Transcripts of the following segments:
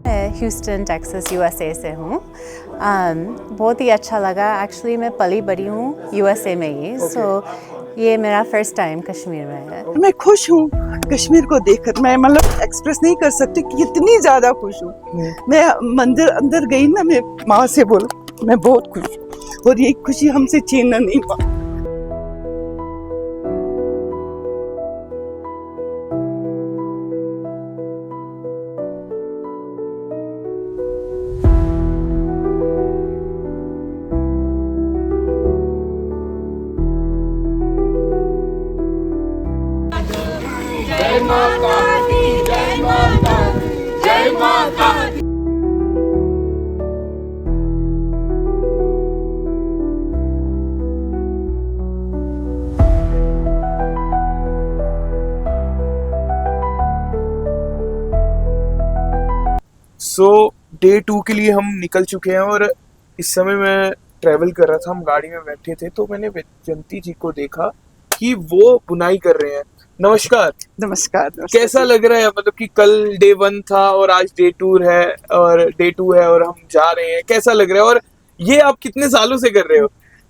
मैं Houston Texas USA से हूँ। बहुत ही अच्छा लगा। एक्चुअली मैं पली बड़ी हूँ यूएसए में ही। ये मेरा फर्स्ट टाइम कश्मीर में है। मैं खुश हूँ कश्मीर को देखकर। मैं मतलब एक्सप्रेस नहीं कर सकती कि कितनी ज्यादा खुश हूँ। मैं मंदिर अंदर गई ना, मैं माँ से बोला मैं बहुत खुश हूँ और ये खुशी हमसे छीनना नहीं हुआ। जय माता दी, जय माता दी, जय माता दी। डे 2 के लिए हम निकल चुके हैं और इस समय मैं ट्रैवल कर रहा था, हम गाड़ी में बैठे थे तो मैंने वैजयंती जी को देखा कि वो बुनाई कर रहे हैं। नमस्कार। नमस्कार। कैसा लग रहा है? मतलब कि कल डे 1 था और आज डे 2 है और हम जा रहे हैं, कैसा लग रहा है? और ये आप कितने सालों से कर रहे हो?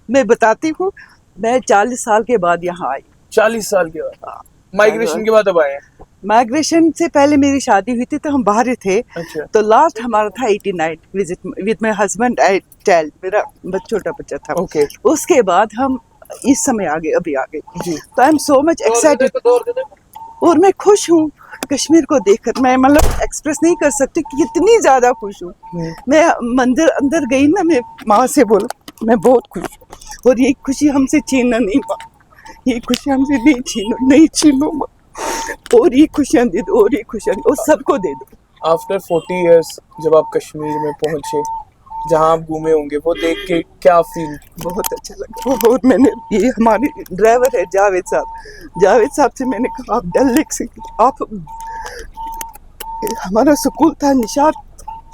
मैं बताती हूँ, मैं 40 साल के बाद यहाँ आई। 40 साल के बाद? माइग्रेशन के बाद अब आए हैं? माइग्रेशन से पहले मेरी शादी हुई थी तो हम बाहर ही थे। अच्छा। तो लास्ट हमारा था 89 visit with my husband and child. मेरा छोटा बच्चा था। ओके। उसके बाद हम इस समय आ गए, अभी आ गए। तो I am so much excited और मैं खुश हूँ कश्मीर को देखकर। मैं मतलब एक्सप्रेस नहीं कर सकती कि कितनी ज्यादा खुश हूँ। मैं मंदिर अंदर गई ना, मैं माँ से बोला मैं बहुत खुश हूँ और ये खुशी हमसे छीनना नहीं हुआ। ये खुशी हमसे नहीं छीनो माँ। और ये खुशियाँ दे दो, और ये खुशियाँ और सबको दे दो। आफ्टर 40 इयर्स जब आप कश्मीर में पहुंचे, जहाँ आप घूमे होंगे, वो देख के क्या फील? बहुत अच्छा लगा। और मैंने ये हमारे ड्राइवर है जावेद साहब से मैंने कहा आप डल लेक से आप, हमारा स्कूल था निशात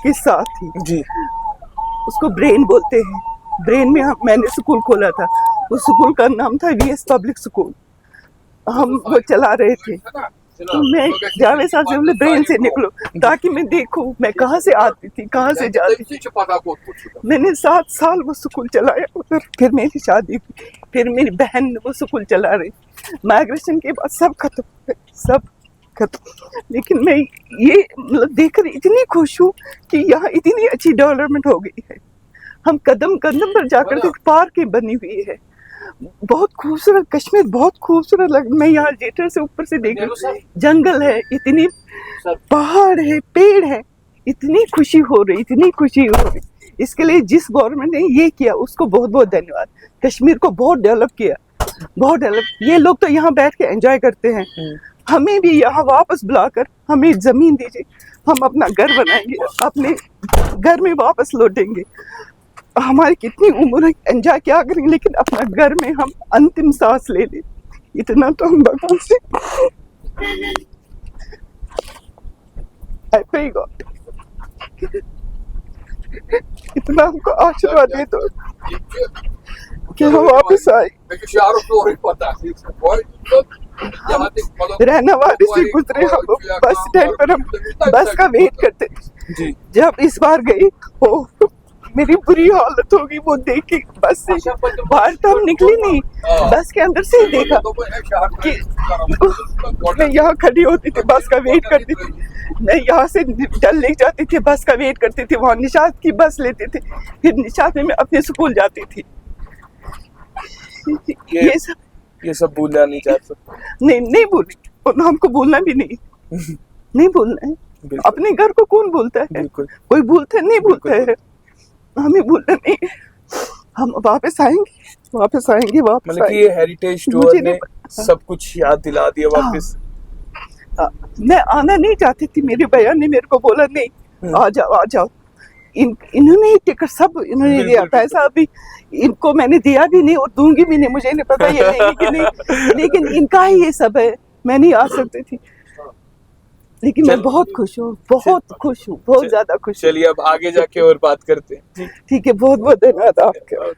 के साथ ही जी। उसको ब्रेन बोलते हैं। ब्रेन में मैंने स्कूल खोला था। उस स्कूल का नाम था वीएस पब्लिक स्कूल। हम वो चला रहे थे तो मैं जावेद साहब से बोले ब्रेन से निकलो ताकि मैं देखूं मैं कहाँ से आती थी कहाँ से जाती थी। मैंने 7 साल वो स्कूल चलाया उधर। फिर मेरी शादी हुई, फिर मेरी बहन वो स्कूल चला रही। माइग्रेशन के बाद सब खत्म। लेकिन मैं ये मतलब देखकर इतनी खुश हूँ कि यहाँ इतनी अच्छी डेवलपमेंट हो गई है। हम कदम कदम पर जाकर के पार्क बनी हुई है। बहुत खूबसूरत कश्मीर, बहुत खूबसूरत लग। मैं यहाँ जेटर से ऊपर से देख रही हूँ, जंगल है, इतनी पहाड़ है, पेड़ है। इतनी खुशी हो रही। इसके लिए जिस गवर्नमेंट ने ये किया उसको बहुत बहुत धन्यवाद। कश्मीर को बहुत डेवलप किया, बहुत डेवलप। ये लोग तो यहाँ बैठ के एंजॉय करते हैं। हमें भी यहाँ वापस बुलाकर हमें जमीन दीजिए, हम अपना घर बनाएंगे, अपने घर में वापस लौटेंगे। हमारी कितनी उम्र है, एंजॉय क्या करेंगे, लेकिन अपना घर में हम अंतिम सांस ले लें, इतना तो हम भगवान से इतना हमको आशीर्वाद दे दो कि हम वापस आए। रहना वाले से गुजरे हम बस स्टैंड पर, हम बस का वेट करते थे। जब इस बार गई हो मेरी बुरी हालत होगी वो देख के। बस से बाहर तो हम निकली नहीं, बस के अंदर से ही देखा कि मैं यहाँ खड़ी होती थी, बस का वेट करती थी। मैं यहाँ से डल लेक जाती थी, बस का वेट करती थी, वहाँ निशात की बस लेती थी, फिर निशात में मैं अपने स्कूल जाती थी। ये सब भूलना नहीं चाहते? नहीं भूली, और हमको भूलना भी नहीं भूलना है। अपने घर को कौन भूलता है? कोई भूलता नहीं भूलता है, हमें भूलना नहीं। हम वापस आएंगे। मतलब कि ये हेरिटेज टूर ने सब कुछ याद दिला दिया वापस। मैं आना नहीं चाहती थी, मेरे भैया ने मेरे को बोला नहीं आ जाओ। इन्होंने ही टिकट सब इन्होंने दिया, पैसा भी इनको मैंने दिया भी नहीं और दूंगी भी नहीं। मुझे नहीं पता ये लेंगे कि नहीं, लेकिन इनका ही ये सब है। मैं नहीं आ सकती थी, लेकिन मैं बहुत खुश हूँ, बहुत ज्यादा खुश हूँ। चलिए अब आगे जाके और बात करते हैं। ठीक है, बहुत बहुत धन्यवाद आपका।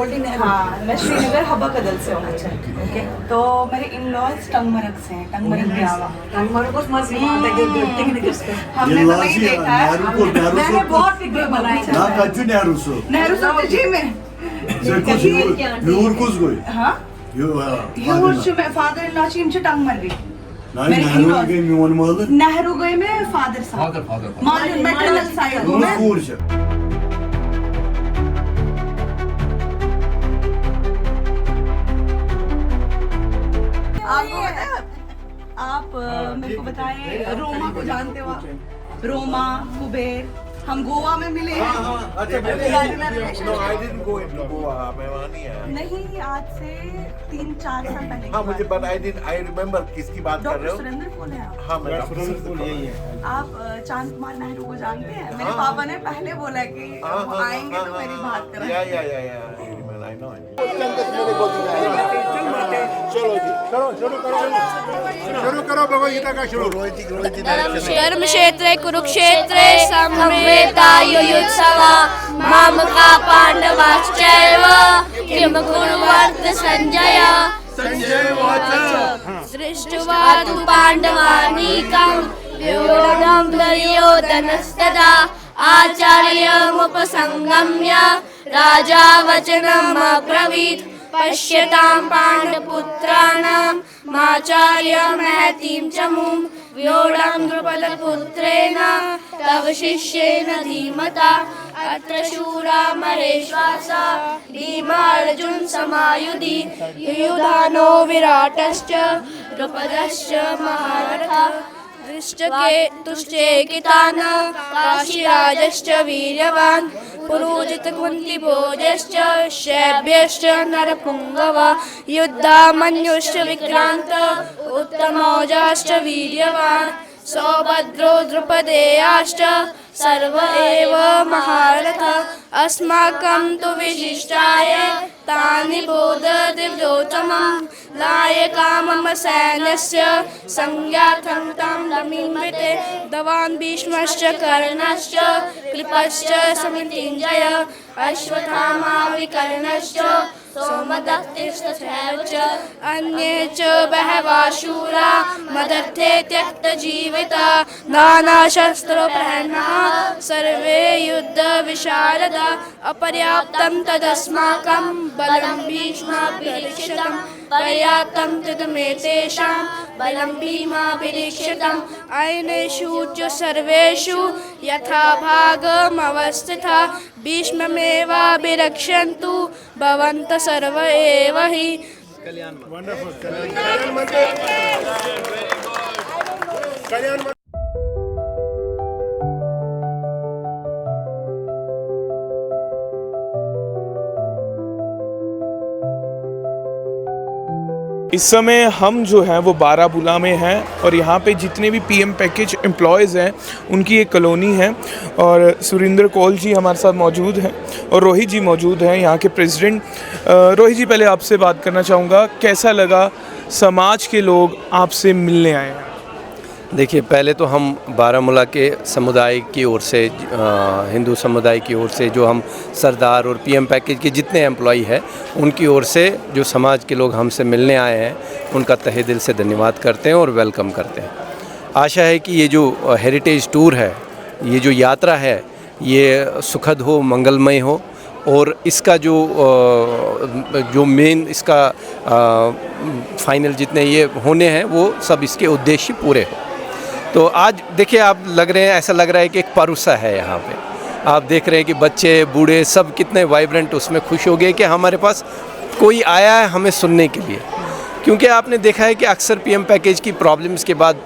गोल्डी नेहरू। हाँ, मैं श्रीनगर हबा कदल से हूँ। अच्छा, ओके। तो मेरे इन लॉज टंगमरग से हैं, टंगमरग ब्यावा। टंगमरग उस मस्जिद में हमने तो नहीं देखा है। मैंने बहुत वीडियो बनाई है। ना कच्चू नेहरू सो नेहरू सो जी में नूर कुछ कोई हाँ यूर में फादर इन लॉ चीम से टंगमरग नेहरू के मिवन महल नेहरू गए में फादर साहब मालूम मैटरनल साइड में कूर छ आप मेरे को बताएं रोमा को जानते हो आप? रोमा कुबेर हम गोवा में मिले हैं। नहीं आज से 3-4 साल पहले। हाँ मुझे बट आई रिमेम्बर किसकी बात कर रहे हो? सुरेंद्र बोल हैं आप? हाँ मैं डॉक्टर सुरेंद्र यही है। आप चांद कुमार नेहरू को जानते हैं? मेरे पापा ने पहले बोला कि वो आएंगे तो मेरी बात करें। I know it. चलो जी शुरू करो भगवद गीता का शुरू। धर्म क्षेत्रे कुरुक्षेत्रे समवेतायुयुत्सव मामका पांडवाश्चैव किम कुर्वन्त संजय दृष्ट्वा तु पांडवानीकं व्यूढं दुर्योधनस्तदा आचार्यमुपसंगम्य राजा वचनम् अब्रवीत् पश्यतां पाण्डुपुत्राणां माचार्य महतीं च मुं व्योढं द्रुपदपुत्रेण तव शिष्येन धीमता अत्र शूरा महेश्वासा भीमार्जुन समायुधि युयुधानो विराटश्च द्रुपदश्च महारथः तुश्चेकितान् काशीराजश्च वीर्यवान् पुरोजित कुन्तिभोजश्च शैब्यश्च नरपुङ्गवा युद्धामन्युश्च विक्रान्त उत्तमौजाश्च वीर्यवान् सौभद्रो द्रुपदेयाश्च सर्व एव महारथः अस्माकं तु विशिष्टाय तानि बोध दिव्योत्तमं लायका मम सैन्यस्य संज्ञार्थं तं लमिन्विते दवान् भीष्मश्च कर्णश्च कृपश्च समितिञ्जय अश्वत्थामा विकर्णश्च सोमदत्तिस्तथैव च अन्ये च बहवः शूरा मदर्थे त्यक्तजीविता नानाशस्त्रप्रहरणाः सर्वे युद्धविशारदा अपर्याप्तं तदस्माकं बलं भीष्माभिरीक्षितं पर्याप्तं तदमेतेषां बलं भीमाभिरीक्षितम् अयनेषु च सर्वेषु यथा भागमवस्थिता भीष्ममेवाभिरक्षन्तु भवन्तः सर्व एव हि। इस समय हम जो हैं वो बारामूला में हैं और यहाँ पे जितने भी पीएम पैकेज एम्प्लॉयज़ हैं उनकी एक कॉलोनी है और सुरेंद्र कौल जी हमारे साथ मौजूद हैं और रोहित जी मौजूद हैं यहाँ के प्रेसिडेंट। रोहित जी पहले आपसे बात करना चाहूँगा, कैसा लगा समाज के लोग आपसे मिलने आए हैं? देखिए पहले तो हम बारामूला के समुदाय की ओर से हिंदू समुदाय की ओर से जो हम सरदार और पीएम पैकेज के जितने एम्प्लॉई हैं उनकी ओर से जो समाज के लोग हमसे मिलने आए हैं उनका तहे दिल से धन्यवाद करते हैं और वेलकम करते हैं। आशा है कि ये जो हेरिटेज टूर है, ये जो यात्रा है, ये सुखद हो, मंगलमय हो और इसका जो मेन इसका फाइनल जितने ये होने हैं वो सब इसके उद्देश्य पूरे हो। तो आज देखिए आप लग रहे हैं, ऐसा लग रहा है कि एक परुसा है यहाँ पे। आप देख रहे हैं कि बच्चे बूढ़े सब कितने वाइब्रेंट उसमें खुश हो गए कि हमारे पास कोई आया है हमें सुनने के लिए। क्योंकि आपने देखा है कि अक्सर पीएम पैकेज की प्रॉब्लम्स के बाद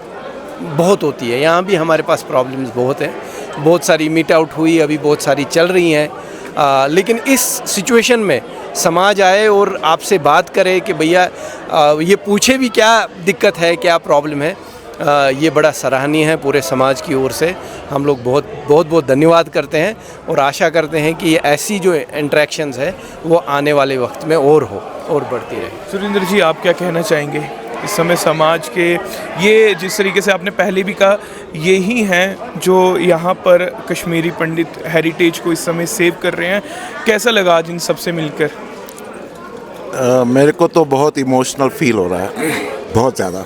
बहुत होती है, यहाँ भी हमारे पास प्रॉब्लम्स बहुत हैं, बहुत सारी मीट आउट हुई, अभी बहुत सारी चल रही हैं। लेकिन इस सिचुएशन में समाज आए और आपसे बात करे कि भैया ये पूछे भी क्या दिक्कत है, क्या प्रॉब्लम है, ये बड़ा सराहनीय है। पूरे समाज की ओर से हम लोग बहुत धन्यवाद करते हैं और आशा करते हैं कि ये ऐसी जो इंटरेक्शंस है वो आने वाले वक्त में और हो और बढ़ती रहे। सुरेंद्र जी आप क्या कहना चाहेंगे इस समय समाज के, ये जिस तरीके से आपने पहले भी कहा, यही हैं जो यहाँ पर कश्मीरी पंडित हेरिटेज को इस समय सेव कर रहे हैं, कैसा लगा आज इन सबसे मिलकर? मेरे को तो बहुत इमोशनल फील हो रहा है, बहुत ज़्यादा,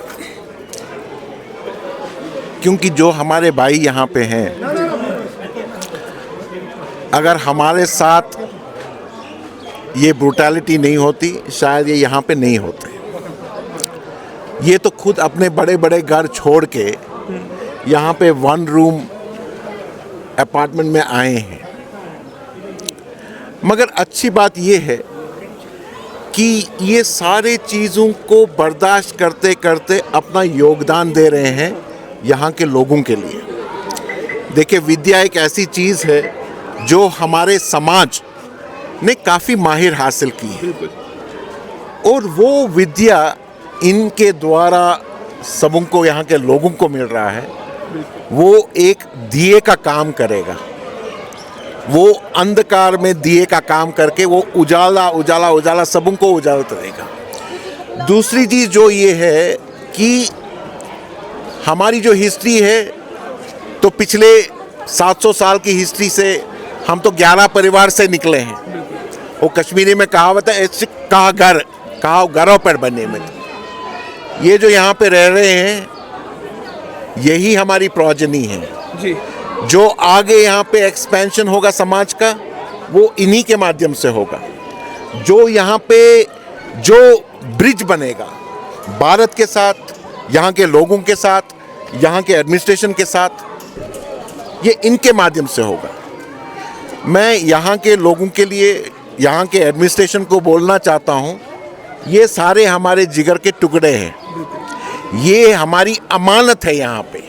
क्योंकि जो हमारे भाई यहाँ पे हैं, अगर हमारे साथ ये ब्रूटैलिटी नहीं होती शायद ये यहाँ पे नहीं होते। ये तो खुद अपने बड़े बड़े घर छोड़ के यहाँ पे 1 रूम अपार्टमेंट में आए हैं। मगर अच्छी बात ये है कि ये सारे चीज़ों को बर्दाश्त करते करते अपना योगदान दे रहे हैं यहाँ के लोगों के लिए। देखिए, विद्या एक ऐसी चीज़ है जो हमारे समाज ने काफ़ी माहिर हासिल की है, और वो विद्या इनके द्वारा सबों को, यहाँ के लोगों को मिल रहा है। वो एक दिए का काम करेगा, वो अंधकार में दिए का काम करके वो उजाला उजाला उजाला सबों को उजालता रहेगा। दूसरी चीज़ जो ये है कि हमारी जो हिस्ट्री है, तो पिछले 700 साल की हिस्ट्री से हम तो 11 परिवार से निकले हैं। वो कश्मीरी में कहावत है, ऐसे कहा घर कहा घरों पर बने में। ये जो यहाँ पे रह रहे हैं, यही हमारी प्रोजनी है जी। जो आगे यहाँ पे एक्सपेंशन होगा समाज का, वो इन्हीं के माध्यम से होगा। जो यहाँ पे जो ब्रिज बनेगा भारत के साथ, यहाँ के लोगों के साथ, यहाँ के एडमिनिस्ट्रेशन के साथ, ये इनके माध्यम से होगा। मैं यहाँ के लोगों के लिए, यहाँ के एडमिनिस्ट्रेशन को बोलना चाहता हूँ, ये सारे हमारे जिगर के टुकड़े हैं, ये हमारी अमानत है। यहाँ पे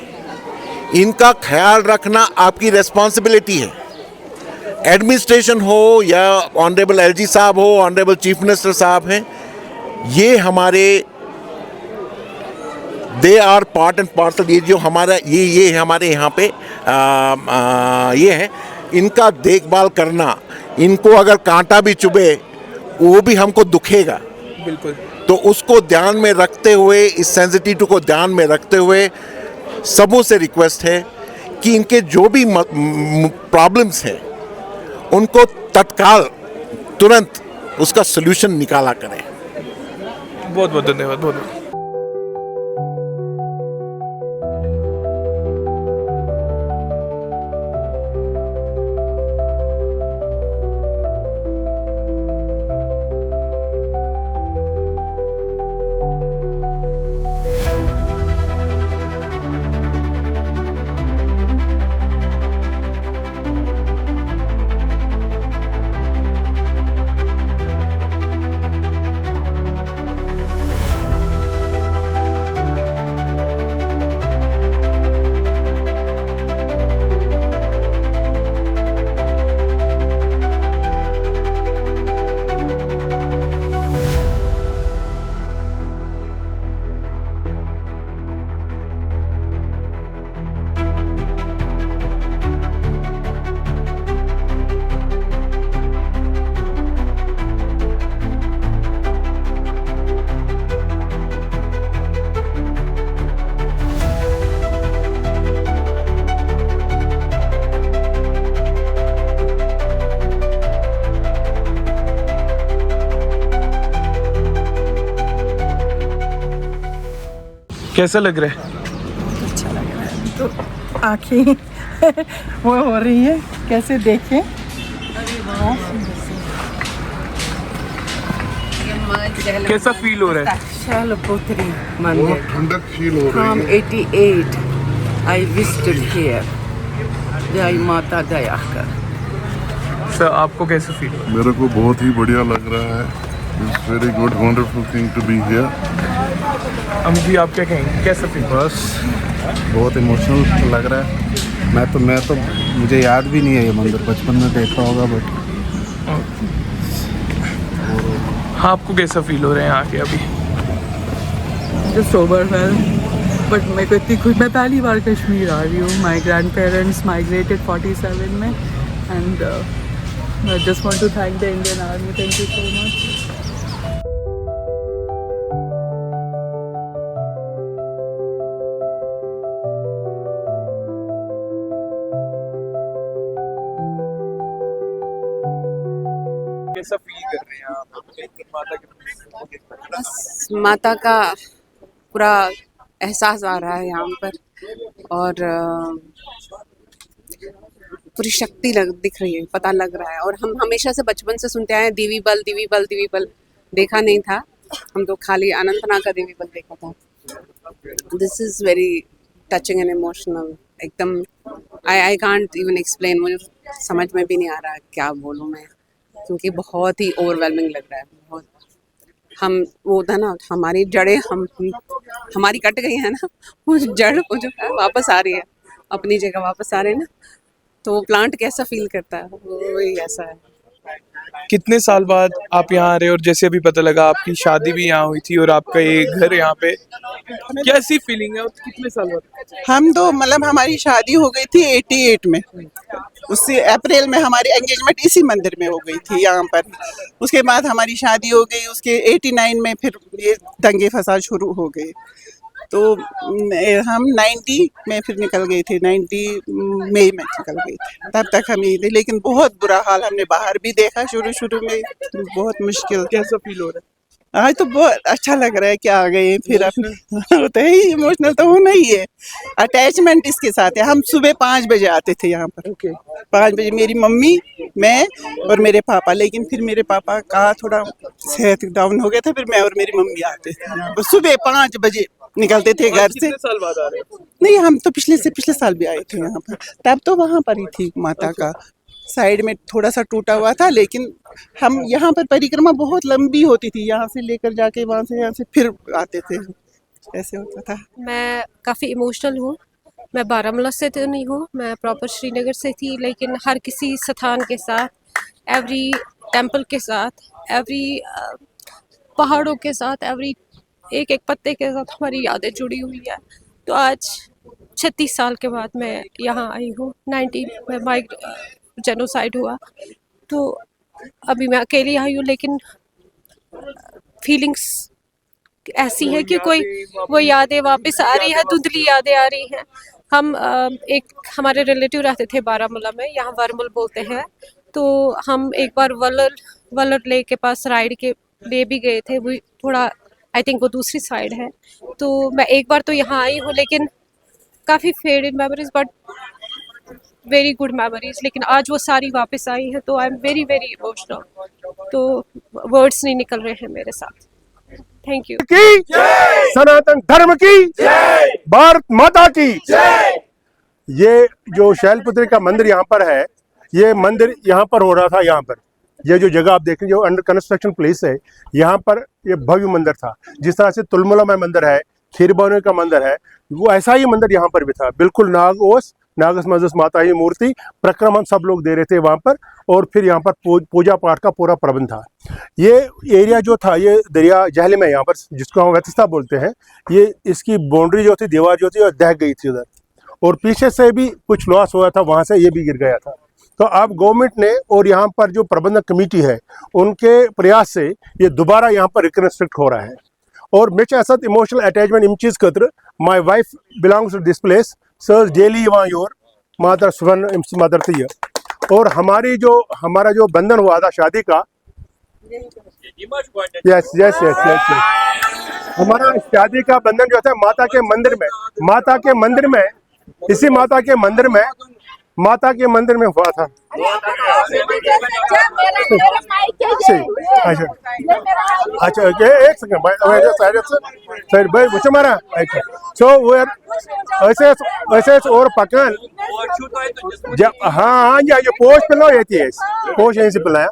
इनका ख्याल रखना आपकी रेस्पॉन्सिबिलिटी है। एडमिनिस्ट्रेशन हो या ऑनरेबल एलजी साहब हो, ऑनरेबल चीफ मिनिस्टर साहब हैं, ये हमारे they are part and parcel. ये जो हमारा ये हमारे यहाँ पे ये है, इनका देखभाल करना। इनको अगर कांटा भी चुभे वो भी हमको दुखेगा, बिल्कुल। तो उसको ध्यान में रखते हुए, इस सेंसिटिविटी को ध्यान में रखते हुए सबों से रिक्वेस्ट है कि इनके जो भी प्रॉब्लम्स हैं उनको तत्काल तुरंत उसका सलूशन निकाला करें। बहुत बहुत धन्यवाद, बहुत बहुत। कैसा लग रहा है? अच्छा लग रहा है। तो आँखें वो हो रही है, कैसे देखें। कैसा फील हो रहा है? शैलपुत्री मंदिर, ठंडक फील हो फ्रॉम 88 आई विजिटेड हियर। जय माता दया कर। सर, आपको कैसा फील हो रहा है? मेरे को बहुत ही बढ़िया लग रहा है। It's very good wonderful thing to be here. हम जी, आप क्या कहेंगे, कैसा फील? बस बहुत इमोशनल लग रहा है। मैं तो मुझे याद भी नहीं है ये मंदिर, बचपन में देखा होगा बट। हाँ, आपको कैसा फील हो रहा है आके अभी? जस्ट ओवरवेल्म, बट मेरे को इतनी खुश, मैं पहली बार कश्मीर आ रही हूँ। माई ग्रैंड पेरेंट्स माइग्रेटेड 47 में, and I just want to thank the Indian army. Thank you so much. कैसा फील कर रहे हैं आप माता के बस माता का पूरा एहसास आ रहा है यहाँ पर, और पूरी शक्ति दिख रही है, पता लग रहा है। और हम हमेशा से बचपन से सुनते आए हैं देवी बल, देवी बल, देवी बल। देखा नहीं था, हम तो खाली अनंतनाग का देवी बल देखा था। This is very touching and emotional, एकदम आई कांट इवन एक्सप्लेन। मुझे समझ में भी नहीं आ रहा क्या बोलूँ मैं, क्योंकि बहुत ही ओवरवेलमिंग लग रहा है। बहुत हम वो था ना, हमारी जड़ें हमारी कट गई है ना, उस जड़ को जो है वापस आ रही है, अपनी जगह वापस आ रहे हैं ना, तो वो प्लांट कैसा फील करता है, वही ऐसा है। कितने साल बाद आप यहाँ आ रहे हो, और जैसे अभी पता लगा आपकी शादी भी यहाँ हुई थी और आपका ये घर यहाँ पे, कैसी फीलिंग है और कितने साल बाद? हम तो मतलब हमारी शादी हो गई थी 88 में, उससे अप्रैल में हमारी एंगेजमेंट इसी मंदिर में हो गई थी यहाँ पर। उसके बाद हमारी शादी हो गई, उसके 89 में फिर ये दंगे फसाद शुरू हो गए, तो हम 90 में फिर निकल गए थे, 90 मई में निकल गए थे। तब तक हम यही थे, लेकिन बहुत बुरा हाल हमने बाहर भी देखा शुरू में, बहुत मुश्किल। कैसा फील हो रहा है? आज तो बहुत अच्छा लग रहा है कि आ गए फिर अपने। होता है ही, इमोशनल तो होना ही है, अटैचमेंट इसके साथ है। हम सुबह 5 बजे आते थे यहाँ पर, 5 बजे मेरी मम्मी, मैं और मेरे पापा, लेकिन फिर मेरे पापा का थोड़ा सेहत डाउन हो गया था, फिर मैं और मेरी मम्मी आते थे यहाँ पर। सुबह 5 बजे निकलते थे घर से। कितने साल बाद आ रहे हो? नहीं, हम तो पिछले साल भी आए थे यहाँ पर, तब तो वहाँ पर ही थी माता का, साइड में थोड़ा सा टूटा हुआ था, लेकिन हम यहाँ पर परिक्रमा बहुत लंबी होती थी, यहाँ से लेकर जाके वहाँ से यहाँ से फिर आते थे, ऐसे होता था। मैं काफ़ी इमोशनल हूँ। मैं बारामूला से तो नहीं हूँ, मैं प्रॉपर श्रीनगर से थी, लेकिन हर किसी स्थान के साथ, एवरी टेम्पल के साथ, एवरी पहाड़ों के साथ, एवरी एक एक पत्ते के साथ हमारी यादें जुड़ी हुई है। तो आज 36 साल के बाद मैं यहाँ आई हूँ। 90 में माइक जेनोसाइड हुआ, तो अभी मैं अकेली आई हूँ, लेकिन फीलिंग्स ऐसी है कि कोई वो यादें वापस आ रही है, धुंधली यादें आ रही हैं। हम एक हमारे रिलेटिव रहते थे बारामूला में, यहाँ वरमुल बोलते हैं, तो हम एक बार वलर लेक के पास राइड के लिए भी गए थे। वो थोड़ा आई थिंक वो दूसरी साइड है, तो मैं एक बार तो यहाँ आई हूँ, लेकिन काफ़ी faded memories but very good memories. लेकिन आज वो सारी वापस आई हैं, तो I am very very emotional, तो वर्ड्स नहीं निकल रहे हैं मेरे साथ। Thank you. की सनातन धर्म की, भारत माता की। ये जो शैलपुत्री का मंदिर यहाँ पर है, ये मंदिर यहाँ पर हो रहा था। यहाँ पर ये जो जगह आप देखें, जो अंडर कंस्ट्रक्शन प्लेस है, यहाँ पर ये भव्य मंदिर था। जिस तरह से तुलमुला में मंदिर है, खीरबानी का मंदिर है, वो ऐसा ही मंदिर यहाँ पर भी था। बिल्कुल नागस मजस माता ही मूर्ति प्रक्रम हम सब लोग दे रहे थे वहाँ पर, और फिर यहाँ पर पूजा पाठ का पूरा प्रबंध था। ये एरिया जो था, ये दरिया जहलम है यहाँ पर, जिसको हम वैतस्ता बोलते हैं। ये इसकी बाउंड्री जो थी, दीवार जो थी, और दह गई थी उधर, और पीछे से भी कुछ लॉस हुआ था, वहाँ से ये भी गिर गया था। तो अब गवर्नमेंट ने और यहाँ पर जो प्रबंधक कमेटी है, उनके प्रयास से ये दोबारा यहाँ पर रिकंस्ट्रक्ट हो रहा है। और मे इमोशनल अटैचमेंट इम चीज खतर my wife belongs to this place, sir daily वहाँ योर मादर सुवन मदर थी। और हमारा जो बंधन हुआ था शादी का, यस यस यस यस, हमारा शादी का बंधन जो था माता के मंदिर में, इसी माता के मंदिर में हुआ था। अच्छा एक सेकंड भाई वो मारा। अच्छा सो ऐसे और पकान हाँ ये पोश पिलो ये पोश यहीं से पिलाया।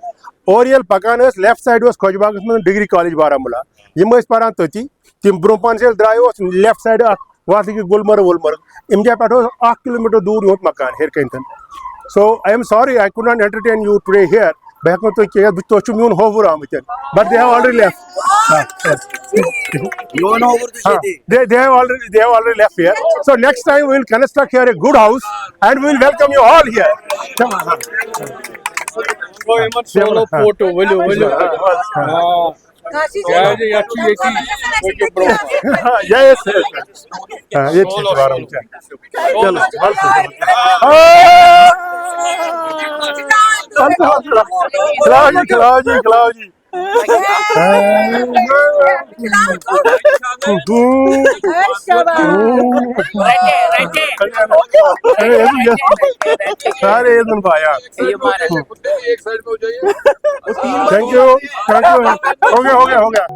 और ये पकान लेफ्ट साइड खोजबाग में डिग्री कॉलेज बारामूला, यम पान तथी तम ब्रोह से द्राय लेफ्ट साइड वहाँ गुलमर्ग इम जाए पे 1 किलोमीटर दूर योत मकान हेर कन। So I am sorry I could not entertain you today here. बह हेको तुम कह तुम मीन होवुर आमत, but they have already left. They have already left here. So next time we will construct here a good house and we will welcome you all here. Solo photo, will you? Yes. ये चलो खिलाओ जी। सारे दिन पाया। एक side पे हो जाइए। थैंक यू हो गया।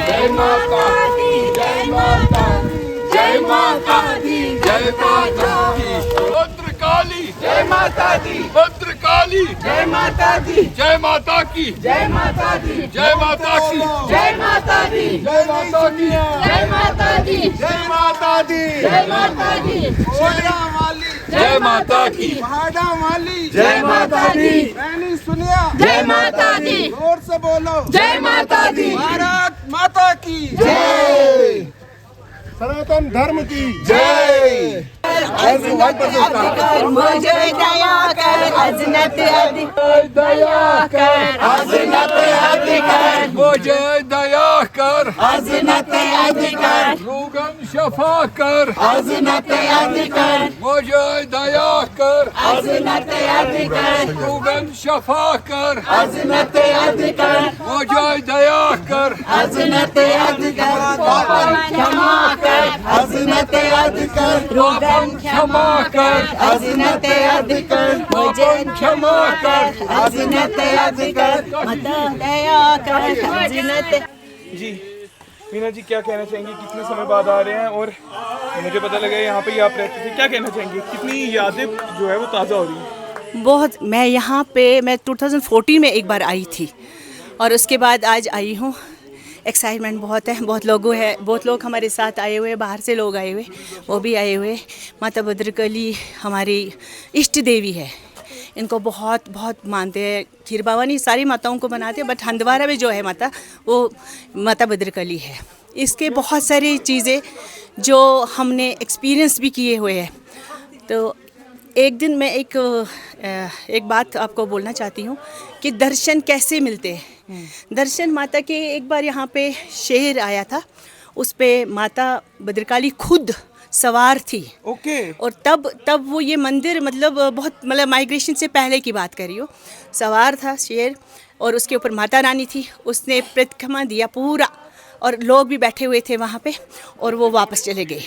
जय माता दी, जय माता दी, जय माता दी, जय माता दी। भद्रकाली जय माता दी, भद्रकाली जय माता दी, जय माता की, जय माता दी, जय माता की, जय माता दी, जय माता की, जय माता दी, जय माता दी, जय माता दी, जय माता की, महाडा वाली जय माता दी, मैंने सुनिया जय माता दी, जोर से बोलो जय माता दी, भारत माता की जय, सनातन धर्म की जय। मुझे दया कर, अजनत दया कर, अजनत अधिकार मुझे दया कर, अजनत अधिकार, रुगन शफा कर, अजनत अधिकार, मुझे दया कर, अजनत अधिकार, रुगन शफा कर, अजनत अधिकार, मुझे दया कर, अजनत अधिकार, क्षमा कर, अजनत अधिकार, रोगन क्षमा कर, अजनत अधिकार, मुझे क्षमा कर, अजनत अधिकार, मत दया कर, अजनत। जी मीना जी क्या कहना चाहेंगी, कितने समय बाद आ रहे हैं और मुझे पता लगा यहाँ पे ही आप रहते थे, क्या कहना चाहेंगे, कितनी यादें जो है वो ताज़ा हो रही हैं? बहुत, मैं यहाँ पे मैं 2014 में एक बार आई थी और उसके बाद आज आई हूँ। एक्साइटमेंट बहुत है, बहुत लोग हमारे साथ आए हुए, बाहर से लोग आए हुए, वो भी आए हुए। माता भद्रकाली हमारी इष्ट देवी है, इनको बहुत बहुत मानते हैं। खीर भवानी सारी माताओं को बनाते हैं, बट हंदवारा में जो है माता, वो माता भद्रकाली है। इसके बहुत सारी चीज़ें जो हमने एक्सपीरियंस भी किए हुए हैं। तो एक दिन मैं एक बात आपको बोलना चाहती हूँ कि दर्शन कैसे मिलते हैं। दर्शन माता के, एक बार यहाँ पे शेर आया था, उस पे माता भद्रकाली खुद सवार थी। ओके। और तब वो ये मंदिर बहुत माइग्रेशन से पहले की बात कर रही हो, सवार था शेर और उसके ऊपर माता रानी थी। उसने प्रतिक्रमण दिया पूरा और लोग भी बैठे हुए थे वहाँ पे और वो वापस चले गए।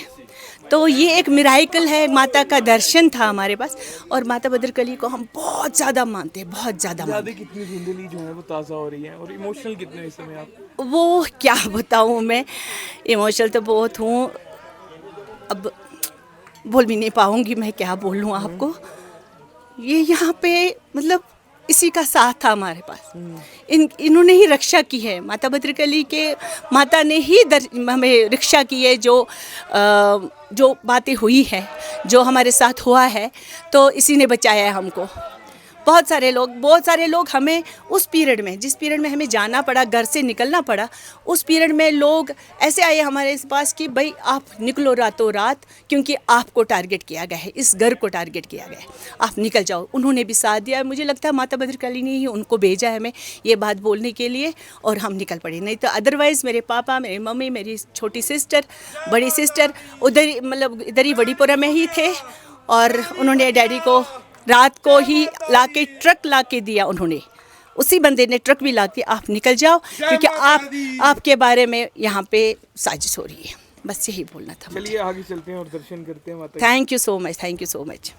तो ये एक मिराइकल है, माता का दर्शन था हमारे पास। और माता भद्रकाली को हम बहुत ज़्यादा मानते हैं, बहुत ज़्यादा मानते हैं। कितनी जिंदगी जो है वो ताज़ा हो रही है और इमोशनल कितने इस समय आप? वो क्या बताऊँ मैं, इमोशनल तो बहुत हूँ, अब बोल भी नहीं पाऊँगी मैं, क्या बोलूँ आपको। ये यहाँ पे इसी का साथ था हमारे पास। इन्होंने ही रक्षा की है, माता भद्रकाली के माता ने ही हमें रक्षा की है। जो बातें हुई है, जो हमारे साथ हुआ है, तो इसी ने बचाया है हमको। बहुत सारे लोग हमें उस पीरियड में, जिस पीरियड में हमें जाना पड़ा, घर से निकलना पड़ा, उस पीरियड में लोग ऐसे आए हमारे पास कि भाई आप निकलो रातों रात, क्योंकि आपको टारगेट किया गया है, इस घर को टारगेट किया गया है, आप निकल जाओ। उन्होंने भी साथ दिया। मुझे लगता है माता भद्रकाली ने ही उनको भेजा है हमें ये बात बोलने के लिए, और हम निकल पड़े। नहीं तो अदरवाइज़ मेरे पापा, मेरी मम्मी, मेरी छोटी सिस्टर, बड़ी सिस्टर उधर इधर ही बड़ीपुरा में ही थे, और उन्होंने डैडी को रात को ही लाके ट्रक लाके दिया। उन्होंने, उसी बंदे ने ट्रक भी लाके, आप निकल जाओ क्योंकि आपके बारे में यहाँ पे साजिश हो रही है। बस यही बोलना था। चलिए आगे चलते हैं और दर्शन करते हैं माता। Thank you so much, thank you so much.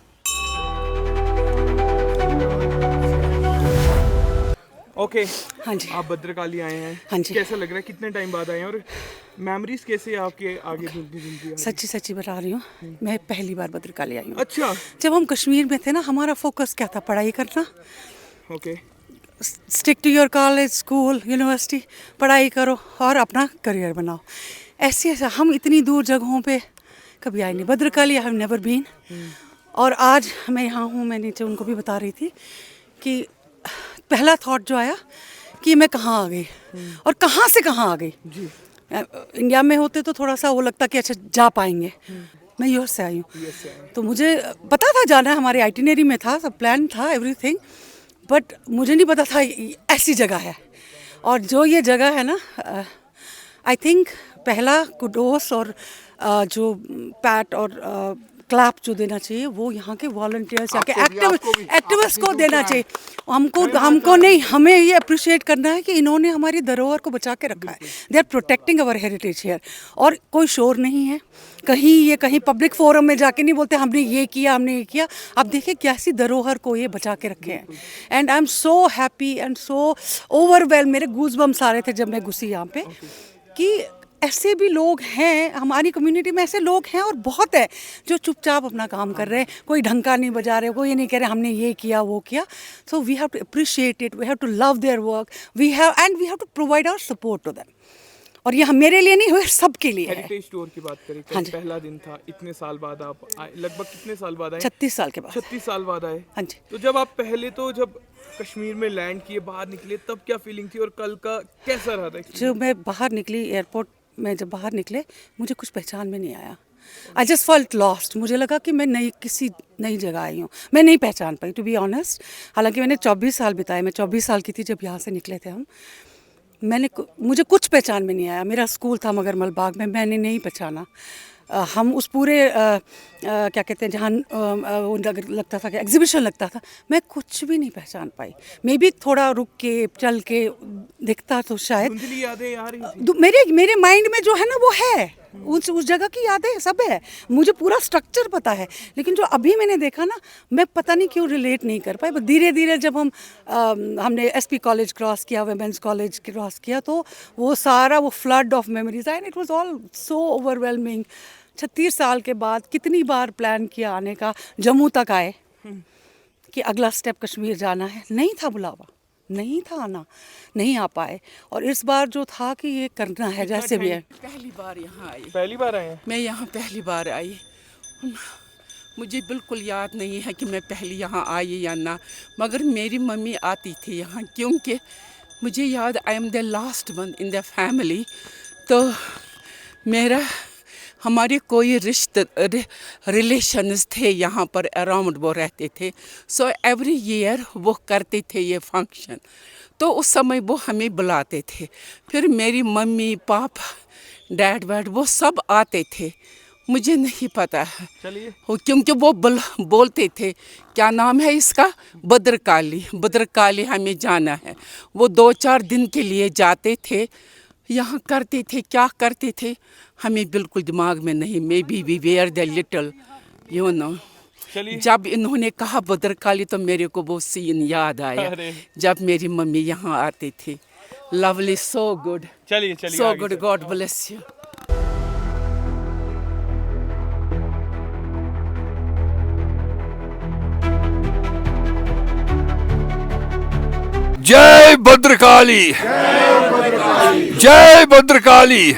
Okay. हाँ जी। आप भद्रकाली आए हैं। हाँ जी। कैसा लग रहा है, कितने टाइम बाद आए हैं और मेमोरीज कैसे आपके आगे झूलती? सच्ची बता रही हूँ, मैं पहली बार भद्रकाली आई हूँ। अच्छा। जब हम कश्मीर में थे ना, हमारा फोकस क्या था, पढ़ाई करना। Okay. Stick to your college, school, university, पढ़ाई करो और अपना करियर बनाओ। ऐसे हम इतनी दूर जगहों पे कभी आए नहीं। Bhadrakali I have never been, और आज मैं यहाँ हूँ, मैं नीचे उनको भी बता रही थी कि पहला थॉट जो आया कि मैं कहाँ आ गई और कहाँ से कहाँ आ गई। इंडिया में होते तो थोड़ा सा वो लगता कि अच्छा जा पाएंगे। मैं यूएस से आई हूँ, तो मुझे पता था जाना है, हमारे आइटिनरी में था, सब प्लान था, एवरीथिंग, बट मुझे नहीं पता था ऐसी जगह है। और जो ये जगह है ना, आई थिंक पहला कुडोस और जो पैट और क्लैप जो देना चाहिए वो यहाँ के वॉलंटियर्स, यहाँ के एक्टिविस्ट को देना चाहिए। हमको नहीं, हमें ये अप्रिशिएट करना है कि इन्होंने हमारी धरोहर को बचा के रखा है। They are protecting our heritage here. और कोई शोर नहीं है कहीं पब्लिक फोरम में जाके नहीं बोलते हमने ये किया, हमने ये किया। आप देखिए कैसी धरोहर को ये बचा के रखे हैं। And I am so happy and so overwhelm, मेरे गूज़बम्स आ रहे थे जब मैं घुसी यहाँ पे कि ऐसे भी लोग हैं हमारी कम्युनिटी में, ऐसे लोग हैं और बहुत है जो चुपचाप अपना काम कर रहे हैं, कोई ढंका नहीं बजा रहे, कोई ये नहीं कह रहे हमने ये किया वो किया। So we have to appreciate it, we have to love their work, we have to provide our support to them. और ये मेरे लिए नहीं हुए, सबके लिए है। हेरिटेज टूर की बात करें, हाँ पहला दिन था, इतने साल बाद आप आए, लगभग कितने साल बाद आए? 36 साल के बाद। 36 साल बाद आए। हाँ जी। तो जब आप पहले तो जब कश्मीर में लैंड किए, बाहर निकले, तब क्या फीलिंग थी और कल का कैसा रहा था? जो मैं बाहर निकली एयरपोर्ट में, जब बाहर निकले मुझे कुछ पहचान में नहीं आया। I just felt lost. मुझे लगा कि मैं किसी नई जगह आई हूँ, मैं नहीं पहचान पाई, टू बी ऑनेस्ट। हालांकि मैंने 24 साल बिताए, मैं 24 साल की थी जब यहाँ से निकले थे हम। मुझे कुछ पहचान में नहीं आया। मेरा स्कूल था मगरमल बाग में, मैंने नहीं पहचाना। हम उस पूरे क्या कहते हैं जहाँ लगता था कि एग्जीबिशन लगता था, मैं कुछ भी नहीं पहचान पाई। मे बी थोड़ा रुक के चल के दिखता तो शायद यादें आ रही थी। मेरे माइंड में जो है ना वो है, उस जगह की यादें सब है, मुझे पूरा स्ट्रक्चर पता है। लेकिन जो अभी मैंने देखा ना, मैं पता नहीं क्यों रिलेट नहीं कर पाई। धीरे धीरे जब हमने एसपी कॉलेज क्रॉस किया, वुमेन्स कॉलेज क्रॉस किया, तो वो सारा वो flood of memories and it was all so overwhelming. 36 साल के बाद कितनी बार प्लान किया आने का, जम्मू तक आए कि अगला स्टेप कश्मीर जाना है, नहीं था बुलावा, नहीं था आना, नहीं आ पाए। और इस बार जो था कि ये करना है जैसे भी है। पहली बार यहाँ आई। पहली बार आए हैं? मैं यहाँ पहली बार आई। मुझे बिल्कुल याद नहीं है कि मैं पहली यहाँ आई या ना, मगर मेरी मम्मी आती थी यहाँ, क्योंकि मुझे याद I am the last one in the family. तो मेरा हमारे कोई रिलेशन्स थे यहाँ पर अराउंड, वो रहते थे। सो एवरी ईयर वो करते थे ये फंक्शन, तो उस समय वो हमें बुलाते थे। फिर मेरी मम्मी पापा डैड वैड वो सब आते थे। मुझे नहीं पता है क्योंकि वो बोलते थे क्या नाम है इसका, भद्रकाली हमें जाना है। वो 2-4 दिन के लिए जाते थे, यहाँ करते थे, क्या करते थे हमें बिल्कुल दिमाग में नहीं। Maybe we were the little you know. जब इन्होंने कहा भद्रकाली तो मेरे को वो सीन याद आया जब मेरी मम्मी यहाँ आती थी। Lovely, so good, so good, God bless you. जय भद्रकाली, जय भद्रकाली,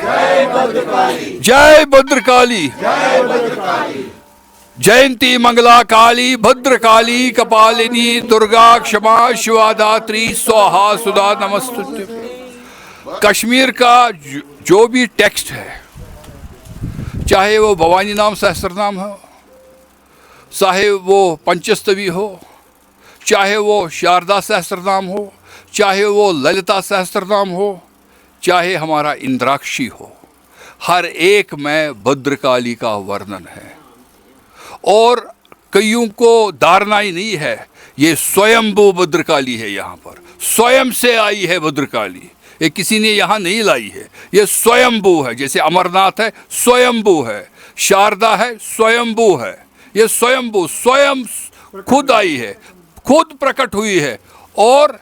जय भद्रकाली, जयंती मंगला काली, भद्रकाली कपालिनी, दुर्गा क्षमा शिवा दात्री, स्वाहा सुधा नमस्तुते। कश्मीर का जो भी टेक्स्ट है, चाहे वो भवानी नाम सहस्रनाम हो, चाहे वो पंचस्तवी हो, चाहे वो शारदा सहस्रनाम हो, चाहे वो ललिता सहस्रनाम हो, चाहे हमारा इंद्राक्षी हो, हर एक में भद्रकाली का वर्णन है। और कईयों को धारणा ही नहीं है, ये स्वयंभू भद्रकाली है। यहाँ पर स्वयं से आई है भद्रकाली, ये किसी ने यहाँ नहीं लाई है, ये स्वयंभू है। जैसे अमरनाथ है, स्वयंभू है, शारदा है, स्वयंभू है। ये स्वयंभू स्वयं खुद आई है, खुद प्रकट हुई है। और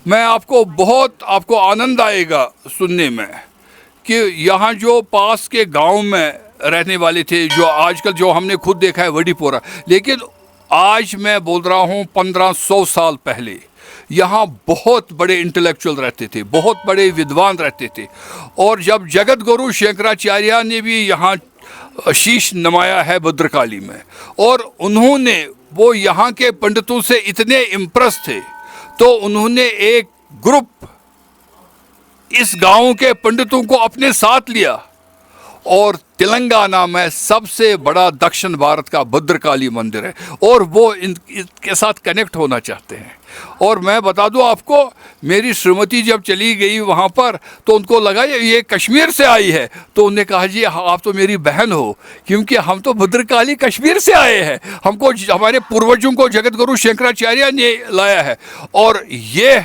मैं आपको आनंद आएगा सुनने में कि यहाँ जो पास के गांव में रहने वाले थे, जो आजकल जो हमने खुद देखा है वडीपोरा, लेकिन आज मैं बोल रहा हूँ 1500 साल पहले यहाँ बहुत बड़े इंटेलेक्चुअल रहते थे, बहुत बड़े विद्वान रहते थे। और जब जगत गुरु शंकराचार्य ने भी यहाँ शीश नमाया है भद्रकाली में। और उन्होंने, वो यहाँ के पंडितों से इतने इम्प्रेस थे तो उन्होंने एक ग्रुप इस गांव के पंडितों को अपने साथ लिया और तेलंगाना में सबसे बड़ा दक्षिण भारत का भद्रकाली मंदिर है और वो इनके साथ कनेक्ट होना चाहते हैं। और मैं बता दूं आपको, मेरी श्रीमती जब चली गई वहाँ पर तो उनको लगा ये कश्मीर से आई है, तो उन्होंने कहा जी आप तो मेरी बहन हो, क्योंकि हम तो भद्रकाली कश्मीर से आए हैं, हमको हमारे पूर्वजों को जगत गुरु शंकराचार्य ने लाया है। और ये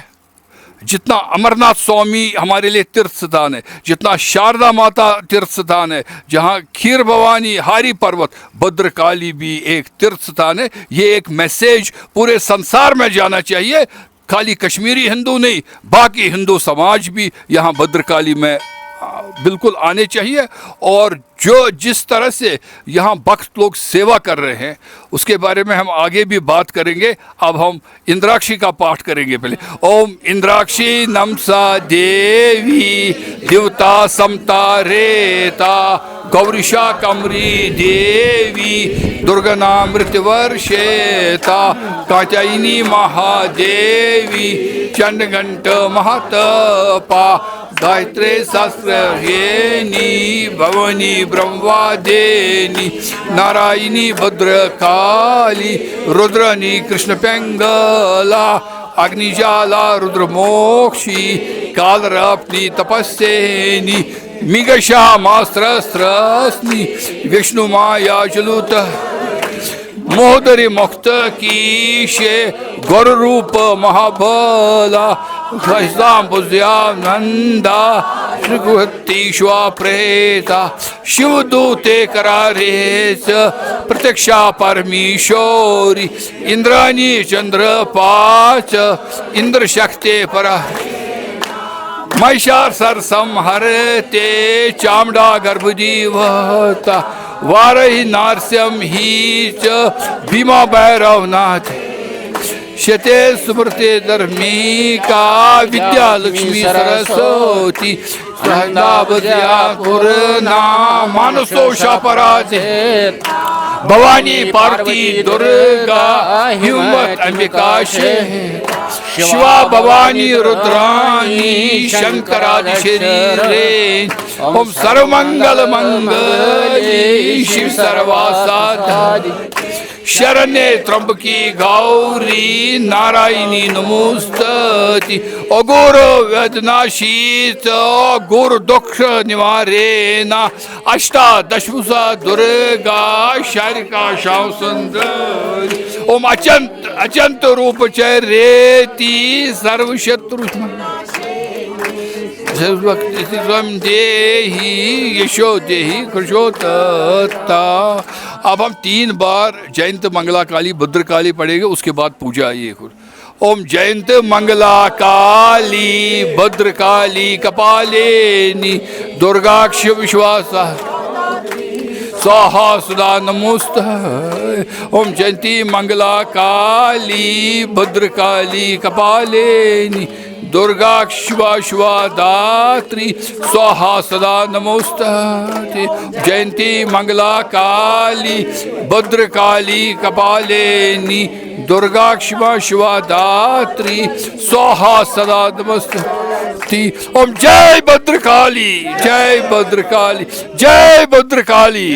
जितना अमरनाथ स्वामी हमारे लिए तीर्थ स्थान है, जितना शारदा माता तीर्थ स्थान है, जहाँ खीर भवानी हारी पर्वत, भद्रकाली भी एक तीर्थ स्थान है। ये एक मैसेज पूरे संसार में जाना चाहिए, खाली कश्मीरी हिंदू नहीं, बाकी हिंदू समाज भी यहाँ भद्रकाली में बिल्कुल आने चाहिए। और जो जिस तरह से यहाँ भक्त लोग सेवा कर रहे हैं उसके बारे में हम आगे भी बात करेंगे। अब हम इंद्राक्षी का पाठ करेंगे पहले। ओम इंद्राक्षी नमसा देवी देवता समता रेता गौरीशा कमरी देवी दुर्गनामृतवर्षेता कात्यायनी महादेवी चंडघंट महतपा गायत्री सहस्रहेनी भवनी ब्रह्मवादेनी नारायणी भद्रकाली रुद्रनी कृष्ण पेंगला अग्निजाला रुद्रमोक्षी कालरप्नी तपस्सेनी मिगशा मास्त्रस्त्रस्नी विष्णु माया चलुत मोहदरी मुक्त कीशे गौर रूप महाबला नंदा श्रीगुहतीश्वा प्रेता शिवदूते करारेच प्रत्यक्षा परमेश्वरी इंद्राणी चंद्र पाच इंद्र शक्ति पर महिषार सर संहरते चामडा गर्भजीवता वारही नारस्यम ही च भीमा भैरवनाथ शते स्मृति धर्मिका विद्या लक्ष्मी सरस्वती मानसोषा पराजे भवानी पार्वती दुर्गा हिम्मत अंबिका शिवा भवानी रुद्राणी शंकरादि शरीरे ओम सर्वमंगल मंगले शिव सर्वासाधि शरण्ये त्र्यंबकी गौरी नारायणी नमोस्तुते अघोर वेदनाशीत घोर दुख निवारेण अष्टादशभुजा दुर्गा शारिका श्याम सुंदरी ओम अचंत रूप चरेति सर्वशत्रु देहि यशो देहि कृशोतता। अब हम 3 बार जयंत मंगला काली भद्रकाली पढ़ेंगे, उसके बाद पूजा ये ओम जयंत मंगला काली भद्रकाली कपालेनी दुर्गाक्ष विश्वासा स्वाहा सुधा नमोस्त। ओम जयंती मंगला काली भद्रकाली कपालेनी दुर्गा शिवा शिवा दात्री स्वाहा सदा नमोस्तुते। जयंती मंगला काली भद्रकाली कपालेनी दुर्गा शिवा शिवा दात्री स्वाहा सदा नमोस्तुते। ओम जय भद्रकाली जय भद्रकाली जय भद्रकाली।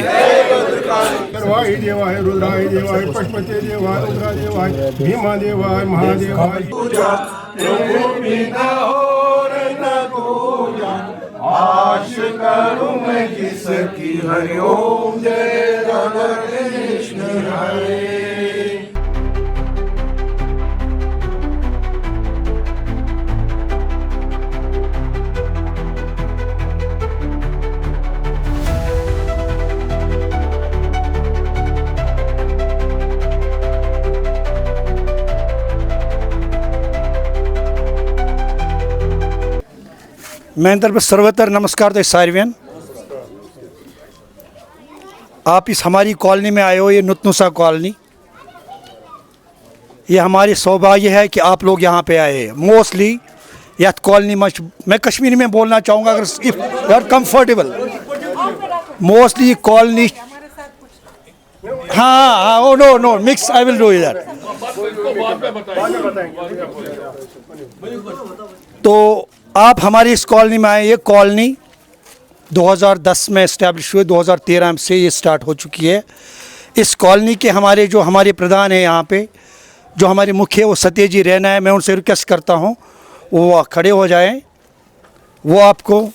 देवाय देवाय रुद्राय देवाय पशुपते देवाय रुद्रा देवाय भीमा देवाय महादेवाय पूजा प्रभु बिना और न पूजा आश करूं मैं किसकी हरि ओम जय राधा कृष्ण हरे। मैं तरफ सर्वतर नमस्कार दे सार्वियन। आप इस हमारी कॉलोनी में आए हो, ये नुतनुसा कॉलोनी। ये हमारी सौभाग्य है कि आप लोग यहाँ पे आए हैं। मोस्टली यह कॉलोनी मैं कश्मीरी में बोलना चाहूँगा, अगर if you are comfortable mostly colony, हाँ, oh no no mix, I will do that. तो आप हमारी इस कॉलोनी में आए। ये कॉलोनी 2010 में इस्टेब्लिश हुई, 2013 से ये स्टार्ट हो चुकी है। इस कॉलोनी के हमारे प्रधान हैं यहाँ पे, जो हमारे मुखिया वो सत्य जी रैना है। मैं उनसे रिक्वेस्ट करता हूँ वो खड़े हो जाएं, वो आपको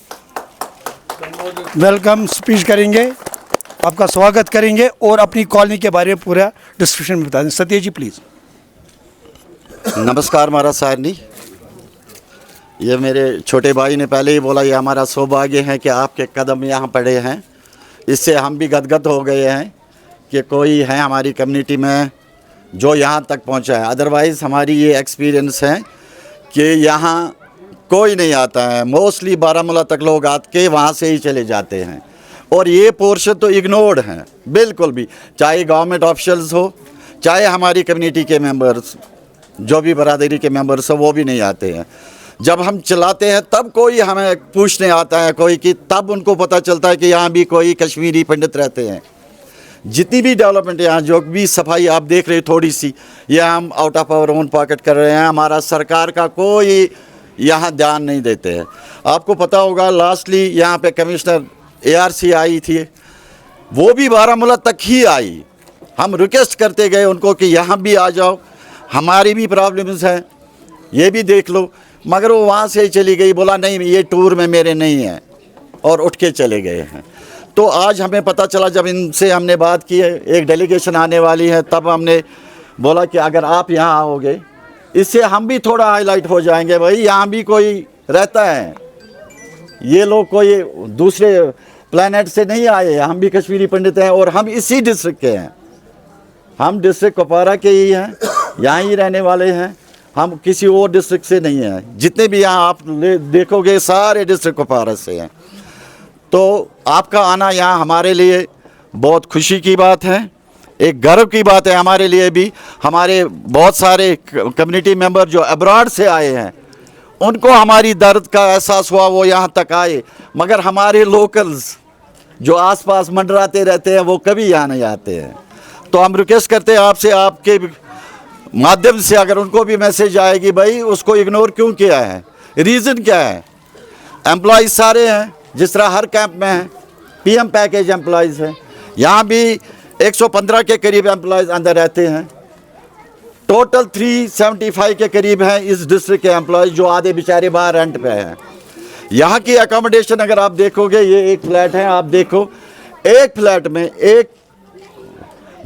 वेलकम स्पीच करेंगे, आपका स्वागत करेंगे और अपनी कॉलोनी के बारे में पूरा डिस्क्रिप्शन बता दें। सत्य जी प्लीज़। नमस्कार महाराज साहनी, ये मेरे छोटे भाई ने पहले ही बोला, ये हमारा सौभाग्य है कि आपके कदम यहाँ पड़े हैं। इससे हम भी गदगद हो गए हैं कि कोई है हमारी कम्युनिटी में जो यहाँ तक पहुँचा है। अदरवाइज़ हमारी ये एक्सपीरियंस है कि यहाँ कोई नहीं आता है। मोस्टली बारामूला तक लोग आके वहाँ से ही चले जाते हैं और ये पोर्शन तो इग्नोर्ड हैं बिल्कुल भी, चाहे गवर्नमेंट ऑफिशियल्स हो, चाहे हमारी कम्युनिटी के मेंबर्स, जो भी बरादरी के मेंबर्स हो, वो भी नहीं आते हैं। जब हम चलाते हैं तब कोई हमें पूछने आता है कोई, कि तब उनको पता चलता है कि यहाँ भी कोई कश्मीरी पंडित रहते हैं। जितनी भी डेवलपमेंट यहाँ, जो भी सफाई आप देख रहे हैं थोड़ी सी, ये हम out of our own pocket कर रहे हैं। हमारा सरकार का कोई यहाँ ध्यान नहीं देते हैं। आपको पता होगा लास्टली यहाँ पे कमिश्नर ARC आई थी, वो भी बारामूला तक ही आई। हम रिक्वेस्ट करते गए उनको कि यहाँ भी आ जाओ, हमारी भी प्रॉब्लम्स हैं, ये भी देख लो, मगर वो वहाँ से ही चली गई, बोला नहीं ये टूर में मेरे नहीं है, और उठ के चले गए हैं। तो आज हमें पता चला, जब इनसे हमने बात की है, एक डेलीगेशन आने वाली है, तब हमने बोला कि अगर आप यहाँ आओगे इससे हम भी थोड़ा हाईलाइट हो जाएंगे, भाई यहाँ भी कोई रहता है, ये लोग कोई दूसरे प्लैनेट से नहीं आए, हम भी कश्मीरी पंडित हैं और हम इसी डिस्ट्रिक्ट के हैं। हम डिस्ट्रिक्ट कुपवारा के ही हैं, यहाँ ही रहने वाले हैं, हम किसी और डिस्ट्रिक्ट से नहीं हैं। जितने भी यहाँ आप देखोगे सारे डिस्ट्रिक्ट कुपवारा से हैं। तो आपका आना यहाँ हमारे लिए बहुत खुशी की बात है, एक गर्व की बात है हमारे लिए भी। हमारे बहुत सारे कम्युनिटी मेंबर जो अब्रॉड से आए हैं, उनको हमारी दर्द का एहसास हुआ, वो यहाँ तक आए, मगर हमारे लोकल्स जो आसपास मंडराते रहते हैं वो कभी यहाँ नहीं आते हैं। तो हम रिक्वेस्ट करते हैं आपसे, आपके माध्यम से अगर उनको भी मैसेज आएगी, भाई उसको इग्नोर क्यों किया है, रीज़न क्या है। एम्प्लॉयज़ सारे हैं, जिस तरह हर कैंप में है, PM पैकेज एम्प्लॉयज़ हैं, यहाँ भी 115 के करीब एम्प्लॉयज़ अंदर रहते हैं। टोटल 375 के करीब हैं इस डिस्ट्रिक्ट के एम्प्लॉयज़, जो आधे बेचारे बाहर रेंट पे हैं। यहाँ की अकोमोडेशन अगर आप देखोगे, ये एक फ्लैट है, आप देखो एक फ्लैट में एक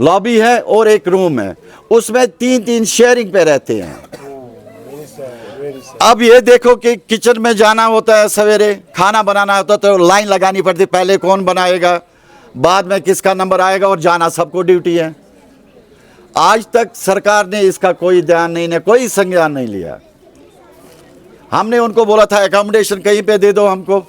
लॉबी है और एक रूम है, उसमें 3-3 शेयरिंग पे रहते हैं। अब ये देखो कि किचन में जाना होता है, सवेरे खाना बनाना होता है तो लाइन लगानी पड़ती, पहले कौन बनाएगा, बाद में किसका नंबर आएगा, और जाना सबको ड्यूटी है। आज तक सरकार ने इसका कोई ध्यान नहीं, कोई संज्ञान नहीं लिया। हमने उनको बोला था एकोमोडेशन कहीं पे दे दो हमको,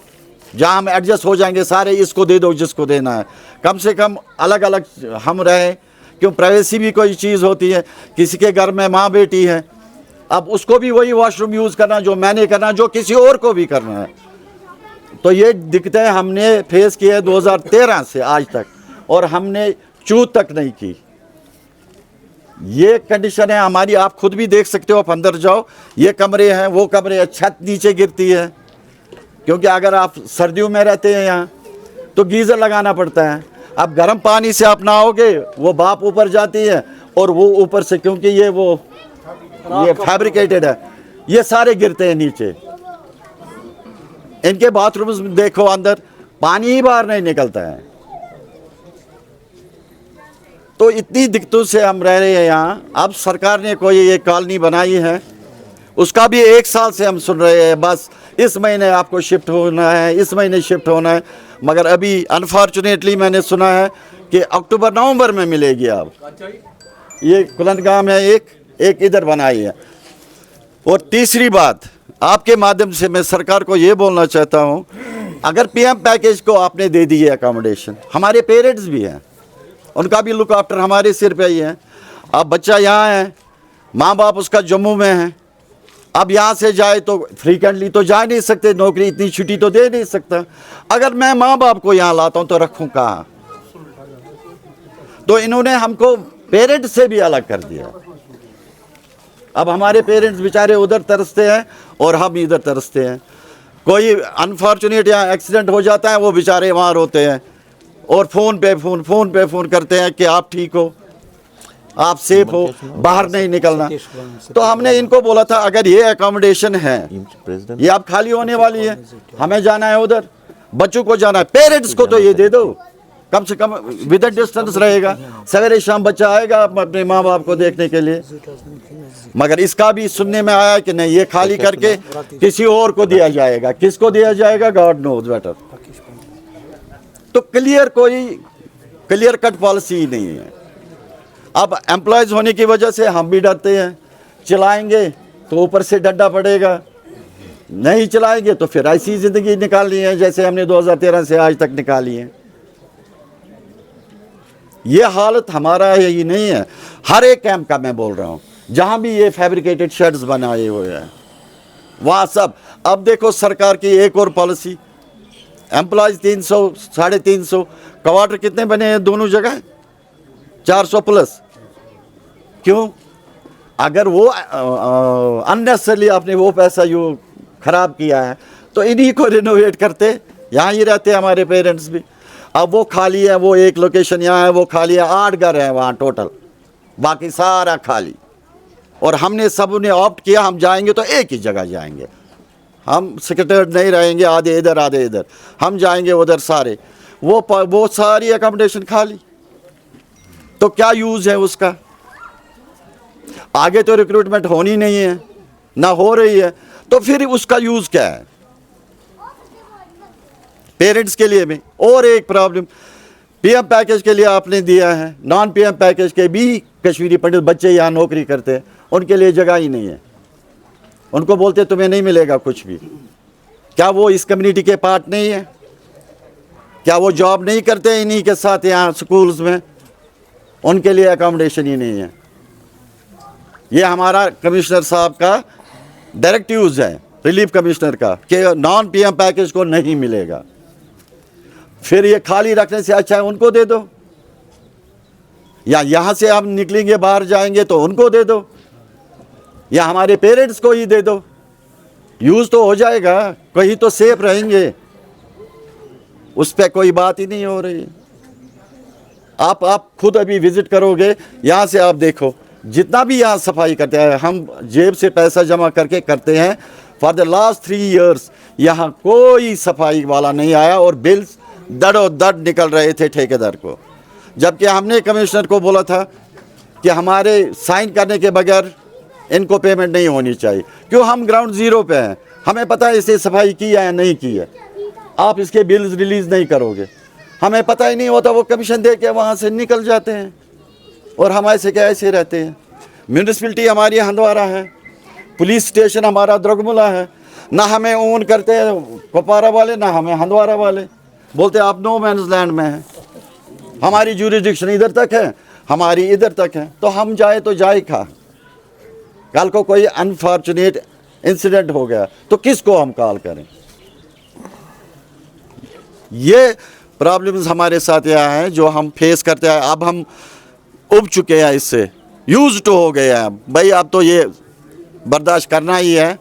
जहाँ हम एडजस्ट हो जाएंगे सारे, इसको दे दो जिसको देना है, कम से कम अलग अलग हम रहें, क्यों प्राइवेसी भी कोई चीज़ होती है। किसी के घर में माँ बेटी है, अब उसको भी वही वॉशरूम यूज़ करना जो मैंने करना, जो किसी और को भी करना है। तो ये दिक्कतें हमने फेस की है 2013 से आज तक, और हमने चूत तक नहीं की। ये कंडीशन है हमारी, आप खुद भी देख सकते हो, आप अंदर जाओ, ये कमरे हैं, वो कमरे, छत नीचे गिरती है, क्योंकि अगर आप सर्दियों में रहते हैं यहाँ तो गीज़र लगाना पड़ता है। अब गर्म पानी से आप नहाओगे, वो भाप ऊपर जाती है और वो ऊपर से, क्योंकि ये फैब्रिकेटेड है, ये सारे गिरते हैं नीचे। इनके बाथरूम्स में देखो, अंदर पानी ही बाहर नहीं निकलता है। तो इतनी दिक्कतों से हम रह रहे हैं यहाँ। अब सरकार ने कोई ये कॉलोनी बनाई है, उसका भी 1 साल से हम सुन रहे हैं, बस इस महीने आपको शिफ्ट होना है, इस महीने शिफ्ट होना है, मगर अभी अनफॉर्चुनेटली मैंने सुना है कि अक्टूबर-नवंबर में मिलेगी। अब ये कुलंदगाम है, एक इधर बनाई है। और तीसरी बात, आपके माध्यम से मैं सरकार को ये बोलना चाहता हूँ, अगर PM पैकेज को आपने दे दी है अकोमोडेशन, हमारे पेरेंट्स भी हैं, उनका भी लुक आफ्टर हमारे सिर पे ही है। अब बच्चा यहाँ है, माँ बाप उसका जम्मू में है, अब यहाँ से जाए तो फ्रीक्वेंटली तो जा नहीं सकते, नौकरी इतनी छुट्टी तो दे नहीं सकता। अगर मैं माँ बाप को यहाँ लाता हूँ तो रखूँ कहाँ? तो इन्होंने हमको पेरेंट्स से भी अलग कर दिया। अब हमारे पेरेंट्स बेचारे उधर तरसते हैं और हम इधर तरसते हैं। कोई अनफॉर्चुनेट या एक्सीडेंट हो जाता है, वो बेचारे वहाँ रोते हैं और फ़ोन पे फ़ोन करते हैं कि आप ठीक हो, आप सेफ हो, बाहर नहीं निकलना। तो हमने इनको बोला था अगर ये अकोमोडेशन है ये अब खाली होने वाली है, हमें जाना है उधर, बच्चों को जाना है, पेरेंट्स को तो ये दे दो, कम से कम विद डिस्टेंस रहेगा, सवेरे शाम बच्चा आएगा अपने माँ बाप को देखने के लिए। मगर इसका भी सुनने में आया कि नहीं, ये खाली करके किसी और को दिया जाएगा। किसको दिया जाएगा? God knows better. तो क्लियर कट पॉलिसी ही नहीं है। अब एम्प्लॉयज होने की वजह से हम भी डरते हैं, चलाएंगे तो ऊपर से डंडा पड़ेगा, नहीं चलाएंगे तो फिर ऐसी ज़िंदगी निकालनी है जैसे हमने 2013 से आज तक निकाली है। ये हालत हमारा यही नहीं है, हर एक कैंप का मैं बोल रहा हूँ, जहाँ भी ये फैब्रिकेटेड शेड्स बनाए हुए हैं वहाँ सब। अब देखो सरकार की एक और पॉलिसी, एम्प्लॉयज 300 350, क्वार्टर कितने बने हैं दोनों जगह? 400 प्लस। क्यों? अगर वो अननेसेसरली आपने वो पैसा जो खराब किया है तो इन्हीं को रिनोवेट करते, यहाँ ही रहते हमारे पेरेंट्स भी। अब वो खाली है, वो एक लोकेशन यहाँ है वो खाली है, 8 घर हैं वहाँ टोटल, बाकी सारा खाली। और हमने सबने ऑप्ट किया हम जाएंगे तो एक ही जगह जाएंगे, हम स्कैटर्ड नहीं रहेंगे, आधे इधर आधे इधर, हम जाएंगे उधर सारे। वो सारी अकोमोडेशन खाली, तो क्या यूज़ है उसका? आगे तो रिक्रूटमेंट होनी नहीं है, ना हो रही है, तो फिर उसका यूज़ क्या है? पेरेंट्स के लिए भी और एक प्रॉब्लम, पीएम पैकेज के लिए आपने दिया है, नॉन पीएम पैकेज के भी कश्मीरी पंडित बच्चे यहाँ नौकरी करते हैं, उनके लिए जगह ही नहीं है। उनको बोलते तुम्हें नहीं मिलेगा कुछ भी। क्या वो इस कम्युनिटी के पार्ट नहीं है? क्या वो जॉब नहीं करते इन्हीं के साथ यहाँ स्कूल्स में? उनके लिए अकोमोडेशन ही नहीं है। ये हमारा कमिश्नर साहब का डायरेक्टिव्स है, रिलीफ कमिश्नर का, कि नॉन पीएम पैकेज को नहीं मिलेगा। फिर ये खाली रखने से अच्छा है उनको दे दो, या यहाँ से हम निकलेंगे बाहर जाएंगे तो उनको दे दो, या हमारे पेरेंट्स को ही दे दो, यूज़ तो हो जाएगा, कहीं तो सेफ रहेंगे। उस पर कोई बात ही नहीं हो रही। आप खुद अभी विजिट करोगे, यहाँ से आप देखो जितना भी यहाँ सफाई करते हैं, हम जेब से पैसा जमा करके करते हैं। फॉर द लास्ट 3 years यहाँ कोई सफाई वाला नहीं आया और बिल्स दड़ निकल रहे थे ठेकेदार को, जबकि हमने कमिश्नर को बोला था कि हमारे साइन करने के बगैर इनको पेमेंट नहीं होनी चाहिए। क्यों? हम ग्राउंड ज़ीरो पे हैं, हमें पता है इसे सफाई की है या नहीं की है। आप इसके बिल्स रिलीज़ नहीं करोगे, हमें पता ही नहीं होता, वो कमीशन दे के वहाँ से निकल जाते हैं और हम ऐसे क्या ऐसे रहते हैं। म्यूनिसिपलिटी हमारी हंदवारा है, पुलिस स्टेशन हमारा द्रगमुला है, ना हमें ओन करते हैं कुपवारा वाले, ना हमें हंदवारा वाले, बोलते आप नो मैन्स लैंड में हैं, हमारी ज्यूरिडिक्शन इधर तक है, हमारी इधर तक है, तो हम जाए तो जाए कहाँ? कल को कोई अनफॉर्चुनेट इंसिडेंट हो गया तो किसको हम कॉल करें? ये प्रॉब्लम्स हमारे साथ यहाँ हैं जो हम फेस करते हैं। अब हम उब चुके हैं, इससे यूज टू हो गए हैं भाई, अब तो ये बर्दाश्त करना ही है।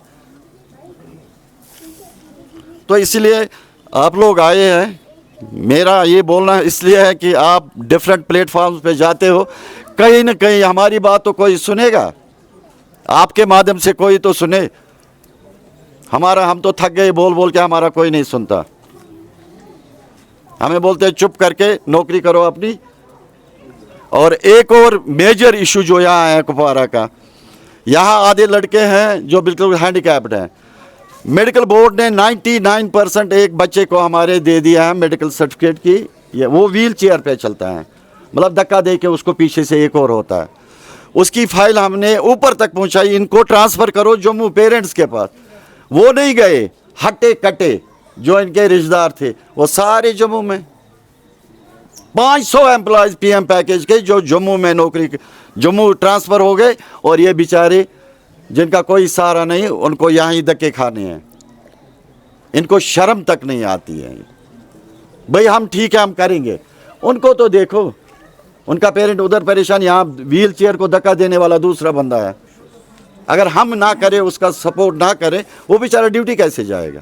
तो इसलिए आप लोग आए हैं, मेरा ये बोलना इसलिए है कि आप डिफरेंट प्लेटफॉर्म्स पे जाते हो, कहीं ना कहीं हमारी बात तो कोई सुनेगा, आपके माध्यम से कोई तो सुने। हम तो थक गए बोल बोल के, हमारा कोई नहीं सुनता। हमें बोलते हैं चुप करके नौकरी करो अपनी। और एक और मेजर इशू जो यहाँ है कुपवारा का, यहाँ आधे लड़के हैं जो बिल्कुल हैंडीकैप्ड हैं। मेडिकल बोर्ड ने 99% एक बच्चे को हमारे दे दिया है मेडिकल सर्टिफिकेट की, ये वो व्हील चेयर पे चलता है, मतलब धक्का दे के उसको पीछे से एक और होता है। उसकी फाइल हमने ऊपर तक पहुंचाई, इनको ट्रांसफ़र करो जम्मू पेरेंट्स के पास। वो नहीं गए, हट्टे कट्टे जो इनके रिश्तेदार थे वो सारे जम्मू में। 500 एम्प्लॉयज़ पीएम पैकेज के जो जम्मू में नौकरी, जम्मू ट्रांसफ़र हो गए, और ये बेचारे जिनका कोई सहारा नहीं, उनको यहाँ ही धक्के खाने हैं। इनको शर्म तक नहीं आती है। भाई हम ठीक है, हम करेंगे। उनको तो देखो, उनका पेरेंट उधर परेशान, यहाँ व्हील चेयर को धक्का देने वाला दूसरा बंदा है। अगर हम ना करें, उसका सपोर्ट ना करें, वो बेचारा ड्यूटी कैसे जाएगा?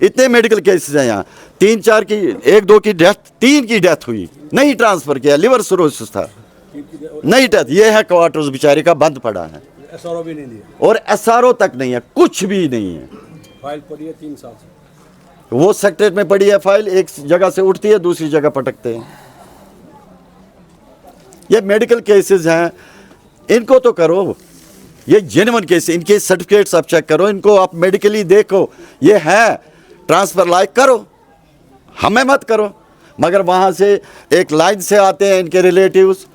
इतने मेडिकल केसेस हैं यहाँ, 3-4 की, 1-2 की डेथ, 3 की डेथ हुई, नहीं ट्रांसफर किया, लिवर सिरोसिस था, नहीं डेथ। ये है क्वार्टर्स बेचारे का बंद पड़ा है, SRO भी नहीं दिया और SRO तक नहीं है, कुछ भी नहीं है। फाइल पड़ी है 3 साल से। वो सेक्रेटरीट में पड़ी है फाइल, एक जगह से उठती है, दूसरी जगह पटकते हैं। ये मेडिकल केसेस हैं, इनको तो करो। ये जेन्युइन केस, इनके सर्टिफिकेट्स आप चेक करो, इनको आप मेडिकली देखो, ये है ट्रांसफर लायक, करो, हमें मत करो। मगर वहाँ से एक लाइन से आते हैं इनके रिलेटिव्स,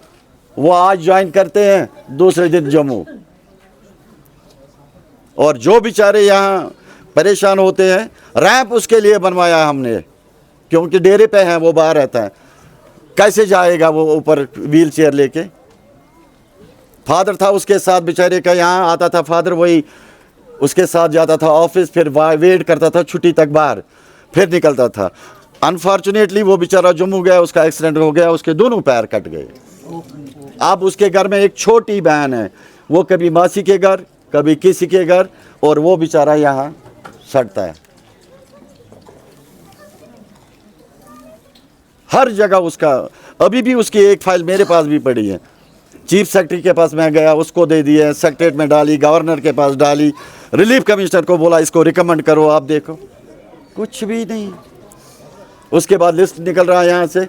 वो आज ज्वाइन करते हैं, दूसरे दिन जम्मू। और जो बेचारे यहाँ परेशान होते हैं, रैंप उसके लिए बनवाया है हमने, क्योंकि डेरे पे है, वो बाहर रहता है, कैसे जाएगा वो ऊपर व्हील चेयर लेके? फादर था उसके साथ बेचारे का, यहाँ आता था फादर, वही उसके साथ जाता था ऑफिस, फिर वेट करता था छुट्टी तक बाहर, फिर निकलता था। अनफॉर्चुनेटली वो बेचारा जम्मू गया, उसका एक्सीडेंट हो गया, उसके दोनों पैर कट गए। अब उसके घर में एक छोटी बहन है, वो कभी मासी के घर, कभी किसी के घर, और वो बेचारा यहाँ सड़ता है। हर जगह उसका, अभी भी उसकी एक फाइल मेरे पास भी पड़ी है। चीफ सेक्रेटरी के पास मैं गया, उसको दे दिए, सेक्रेटरीट में डाली, गवर्नर के पास डाली, रिलीफ कमिश्नर को बोला इसको रिकमेंड करो, आप देखो, कुछ भी नहीं। उसके बाद लिस्ट निकल रहा है यहाँ से,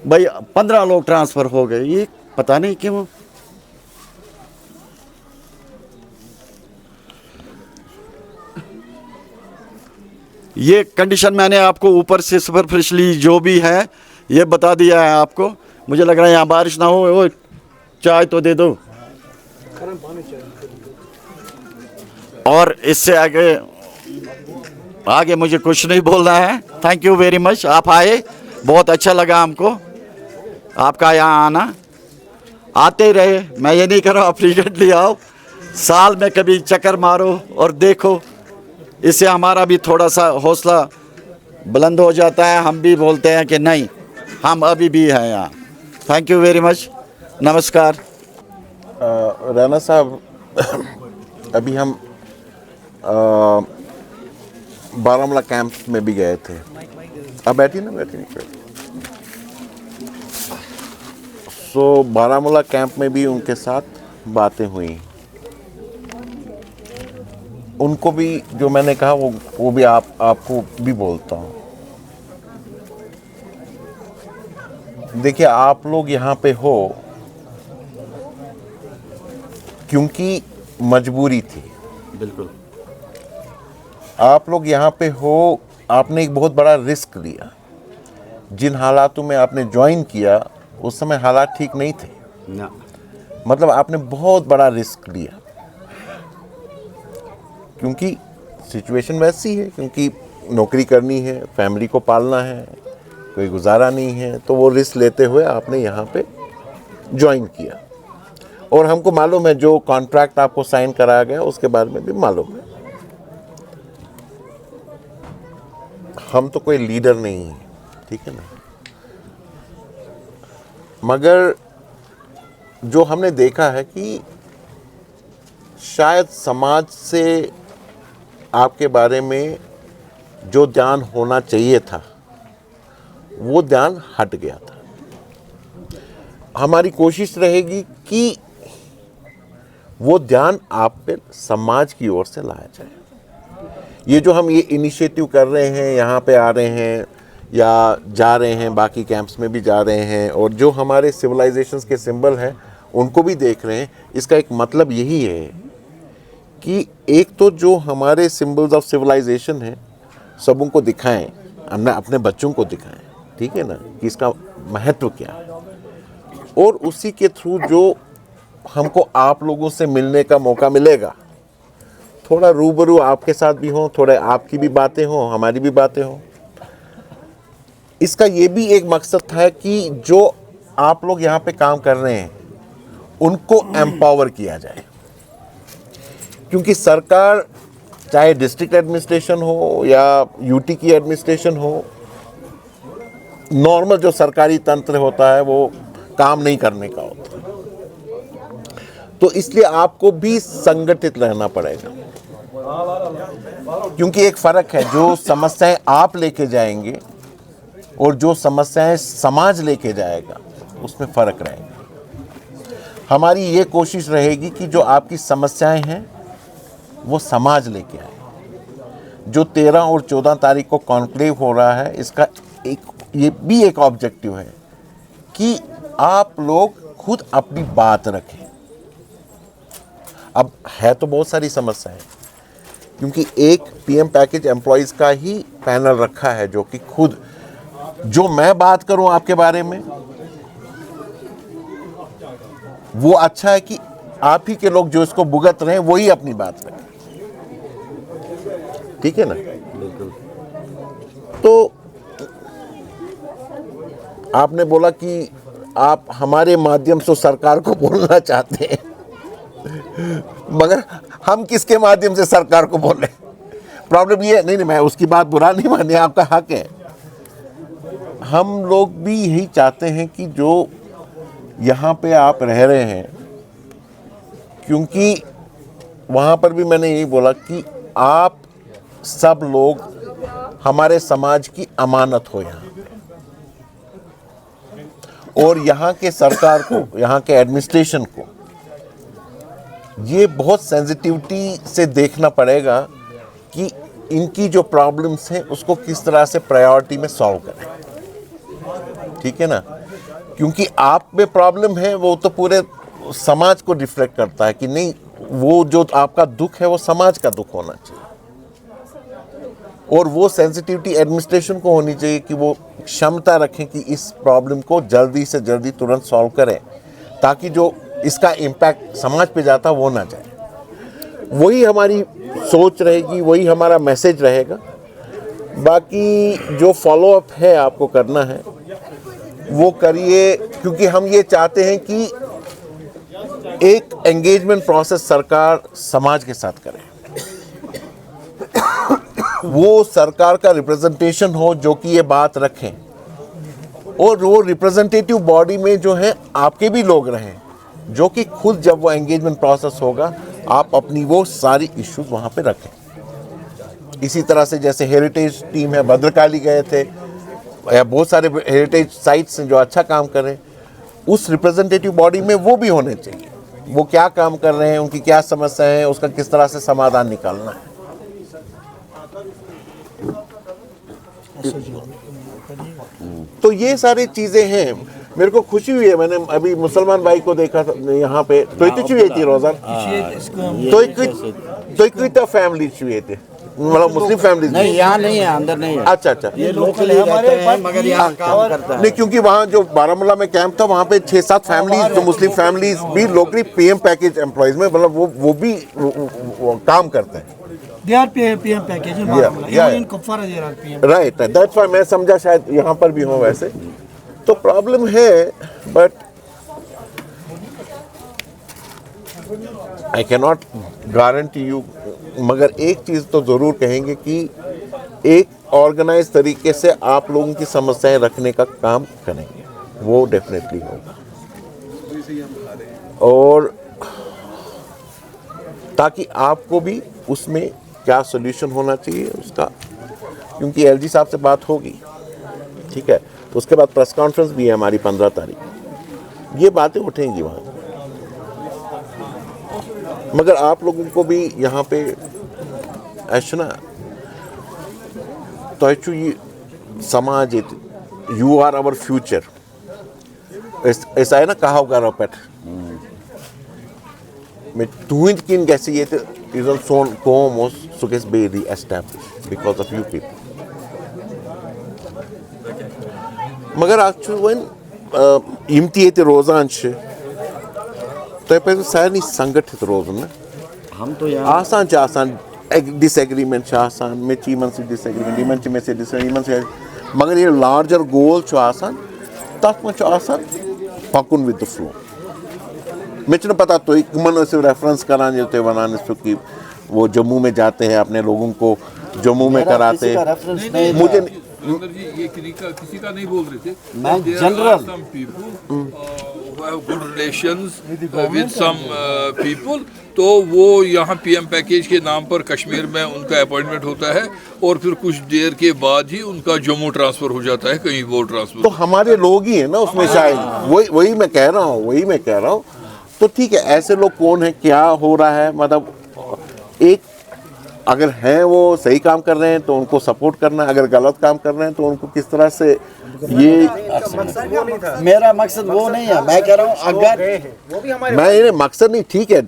भाई 15 लोग ट्रांसफ़र हो गए, ये पता नहीं क्यों। ये कंडीशन मैंने आपको ऊपर से सुपरफिशियली जो भी है ये बता दिया है आपको। मुझे लग रहा है यहाँ बारिश ना हो, वो चाय तो दे दो। और इससे आगे मुझे कुछ नहीं बोलना है। थैंक यू वेरी मच, आप आए, बहुत अच्छा लगा हमको आपका यहाँ आना। आते ही रहे, मैं ये नहीं कर रहा आप फ्रीक्वेंटली आओ, साल में कभी चक्कर मारो और देखो, इससे हमारा भी थोड़ा सा हौसला बुलंद हो जाता है। हम भी बोलते हैं कि नहीं, हम अभी भी हैं यहाँ। थैंक यू वेरी मच, नमस्कार। राणा साहब, अभी हम बारामूला कैंप में भी गए थे। अब बैठिए ना, बैठिए। सो बारामूला कैंप में भी उनके साथ बातें हुई। उनको भी जो मैंने कहा वो भी आपको भी बोलता हूँ। देखिए, आप लोग यहाँ पे हो क्योंकि मजबूरी थी। बिल्कुल। आप लोग यहाँ पे हो, आपने एक बहुत बड़ा रिस्क लिया। जिन हालातों में आपने ज्वाइन किया उस समय हालात ठीक नहीं थे ना। मतलब आपने बहुत बड़ा रिस्क लिया, क्योंकि सिचुएशन वैसी है, क्योंकि नौकरी करनी है, फैमिली को पालना है, कोई गुजारा नहीं है, तो वो रिस्क लेते हुए आपने यहाँ पे ज्वाइन किया। और हमको मालूम है जो कॉन्ट्रैक्ट आपको साइन कराया गया उसके बारे में भी मालूम है। हम तो कोई लीडर नहीं है, ठीक है ना, मगर जो हमने देखा है कि शायद समाज से आपके बारे में जो ध्यान होना चाहिए था वो ध्यान हट गया था। हमारी कोशिश रहेगी कि वो ध्यान आप पे समाज की ओर से लाया जाए। ये जो हम ये इनिशिएटिव कर रहे हैं, यहाँ पे आ रहे हैं या जा रहे हैं, बाकी कैंप्स में भी जा रहे हैं, और जो हमारे सिविलाइजेशंस के सिंबल हैं उनको भी देख रहे हैं, इसका एक मतलब यही है कि एक तो जो हमारे सिंबल्स ऑफ सिविलाइजेशन हैं सब उनको दिखाएं, हमने अपने बच्चों को दिखाएं, ठीक है ना, कि इसका महत्व क्या है। और उसी के थ्रू जो हमको आप लोगों से मिलने का मौका मिलेगा, थोड़ा रूबरू आपके साथ भी हो, थोड़े आपकी भी बातें हो, हमारी भी बातें हो। इसका ये भी एक मकसद था कि जो आप लोग यहाँ पे काम कर रहे हैं उनको एम्पावर किया जाए। क्योंकि सरकार चाहे डिस्ट्रिक्ट एडमिनिस्ट्रेशन हो या यूटी की एडमिनिस्ट्रेशन हो, नॉर्मल जो सरकारी तंत्र होता है वो काम नहीं करने का होता है। तो इसलिए आपको भी संगठित रहना पड़ेगा, क्योंकि एक फर्क है, जो समस्याएं आप लेके जाएंगे और जो समस्याएं समाज लेके जाएगा उसमें फर्क रहेगा। हमारी ये कोशिश रहेगी कि जो आपकी समस्याएं हैं वो समाज लेके आए। जो 13 और 14 तारीख को कॉन्क्लेव हो रहा है, इसका ये भी एक ऑब्जेक्टिव है कि आप लोग खुद अपनी बात रखें। अब है तो बहुत सारी समस्याएं, क्योंकि एक पीएम पैकेज एम्प्लॉयज़ का ही पैनल रखा है जो कि खुद, जो मैं बात करूं आपके बारे में वो अच्छा है कि आप ही के लोग जो इसको भुगत रहे हैं वही अपनी बात रखें, ठीक है ना। तो आपने बोला कि आप हमारे माध्यम से सरकार को बोलना चाहते हैं, मगर हम किसके माध्यम से सरकार को बोले? प्रॉब्लम ये नहीं, मैं उसकी बात बुरा नहीं माने, आपका हक है। हम लोग भी यही चाहते हैं कि जो यहाँ पे आप रह रहे हैं, क्योंकि वहाँ पर भी मैंने यही बोला कि आप सब लोग हमारे समाज की अमानत हो यहाँ पे, और यहाँ के सरकार को, यहाँ के एडमिनिस्ट्रेशन को ये बहुत सेंसिटिविटी से देखना पड़ेगा कि इनकी जो प्रॉब्लम्स हैं उसको किस तरह से प्रायोरिटी में सॉल्व करें, ठीक है ना। क्योंकि आप में प्रॉब्लम है वो तो पूरे समाज को रिफ्लेक्ट करता है कि नहीं, वो जो आपका दुख है वो समाज का दुख होना चाहिए, और वो सेंसिटिविटी एडमिनिस्ट्रेशन को होनी चाहिए कि वो क्षमता रखें कि इस प्रॉब्लम को जल्दी से जल्दी तुरंत सॉल्व करें, ताकि जो इसका इम्पैक्ट समाज पे जाता वो ना जाए। वही हमारी सोच रहेगी, वही हमारा मैसेज रहेगा। बाकी जो फॉलोअप है आपको करना है वो करिए, क्योंकि हम ये चाहते हैं कि एक एंगेजमेंट प्रोसेस सरकार समाज के साथ करे, वो सरकार का रिप्रेजेंटेशन हो जो कि ये बात रखें, और वो रिप्रेजेंटेटिव बॉडी में जो है आपके भी लोग रहें, जो कि खुद जब वो एंगेजमेंट प्रोसेस होगा आप अपनी वो सारी इश्यूज वहाँ पे रखें। इसी तरह से जैसे हेरिटेज टीम है, भद्रकाली गए थे, या बहुत सारे हेरिटेज साइट्स हैं जो अच्छा काम करें, उस रिप्रेजेंटेटिव बॉडी में वो भी होने चाहिए। वो क्या काम कर रहे हैं, उनकी क्या समस्या है, उसका किस तरह से समाधान निकालना है। तो ये सारी चीजें हैं। मेरे को खुशी हुई है, मैंने अभी मुसलमान भाई को देखा था यहाँ पे, तो इतनी रोजान तो फैमिली चाहिए थे, मतलब मुस्लिम फैमिली नहीं, यहाँ नहीं है, अंदर नहीं है। अच्छा अच्छा, ये लोकल हमारे हैं, मगर यहाँ काम करता है। नहीं, क्योंकि वहाँ जो बारामूला में कैंप था वहाँ पे 6-7 फैमिलीज, जो मुस्लिम फैमिलीज भी लोकली पीएम पैकेज एम्प्लॉयज में, मतलब वो भी काम करते हैं। PM package right, that's why मैं समझा शायद यहाँ पर भी हो वैसे। तो प्रॉब्लम है, but I can not guarantee you, मगर एक चीज़ तो ज़रूर कहेंगे कि एक ऑर्गेनाइज तरीके से आप लोगों की समस्याएं रखने का काम करेंगे, वो डेफिनेटली होगा। और ताकि आपको भी उसमें क्या सोल्यूशन होना चाहिए उसका, क्योंकि एलजी साहब से बात होगी, ठीक है, उसके बाद प्रेस कॉन्फ्रेंस भी है हमारी 15 तारीख, ये बातें उठेंगी वहाँ। मगर आप लोगों को भी यहाँ पे ऐसा ना, तो ये समाज, यू आर आवर फ्यूचर, ऐसा है ना कहा होगा रॉपेट में, तुहिंद किन कैसे ये तो is on son como suges be established because of you people. मगर actually इम्तियाज़ रोज़ान छे तो पे सारी संगठित रोज़न ना, हम तो यहाँ आसान डिसएग्रीमेंट आसान में चीमन से डिसएग्रीमेंट इमन चे में से डिसएग्रीमेंट से, मगर ये लार्जर गोल छो आसान, तक में छो आसान पकुन विद द फ्लो। मैं चुन पता तो एक मन से रेफरेंस कराने होते बनाने सो कि वो जम्मू में जाते हैं, अपने लोगों को जम्मू में कराते हैं। मुझे ये किसी का नहीं बोल रहे थे, मैं general good relations with some people, तो वो यहाँ पीएम पैकेज के नाम पर कश्मीर में उनका अपॉइंटमेंट होता है और फिर कुछ देर के बाद ही उनका जम्मू ट्रांसफर हो जाता है, कहीं वो ट्रांसफर। तो हमारे लोग ही हैं ना उसमें शायद, वही मैं कह रहा हूँ। तो ठीक है, ऐसे लोग कौन है, क्या हो रहा है, मतलब एक अगर हैं वो सही काम कर रहे हैं तो उनको सपोर्ट करना, अगर गलत काम कर रहे हैं तो उनको किस तरह से ये मेरा मकसद वो नहीं है। मैं कह रहा हूँ अगर मैं ये मकसद नहीं, ठीक है,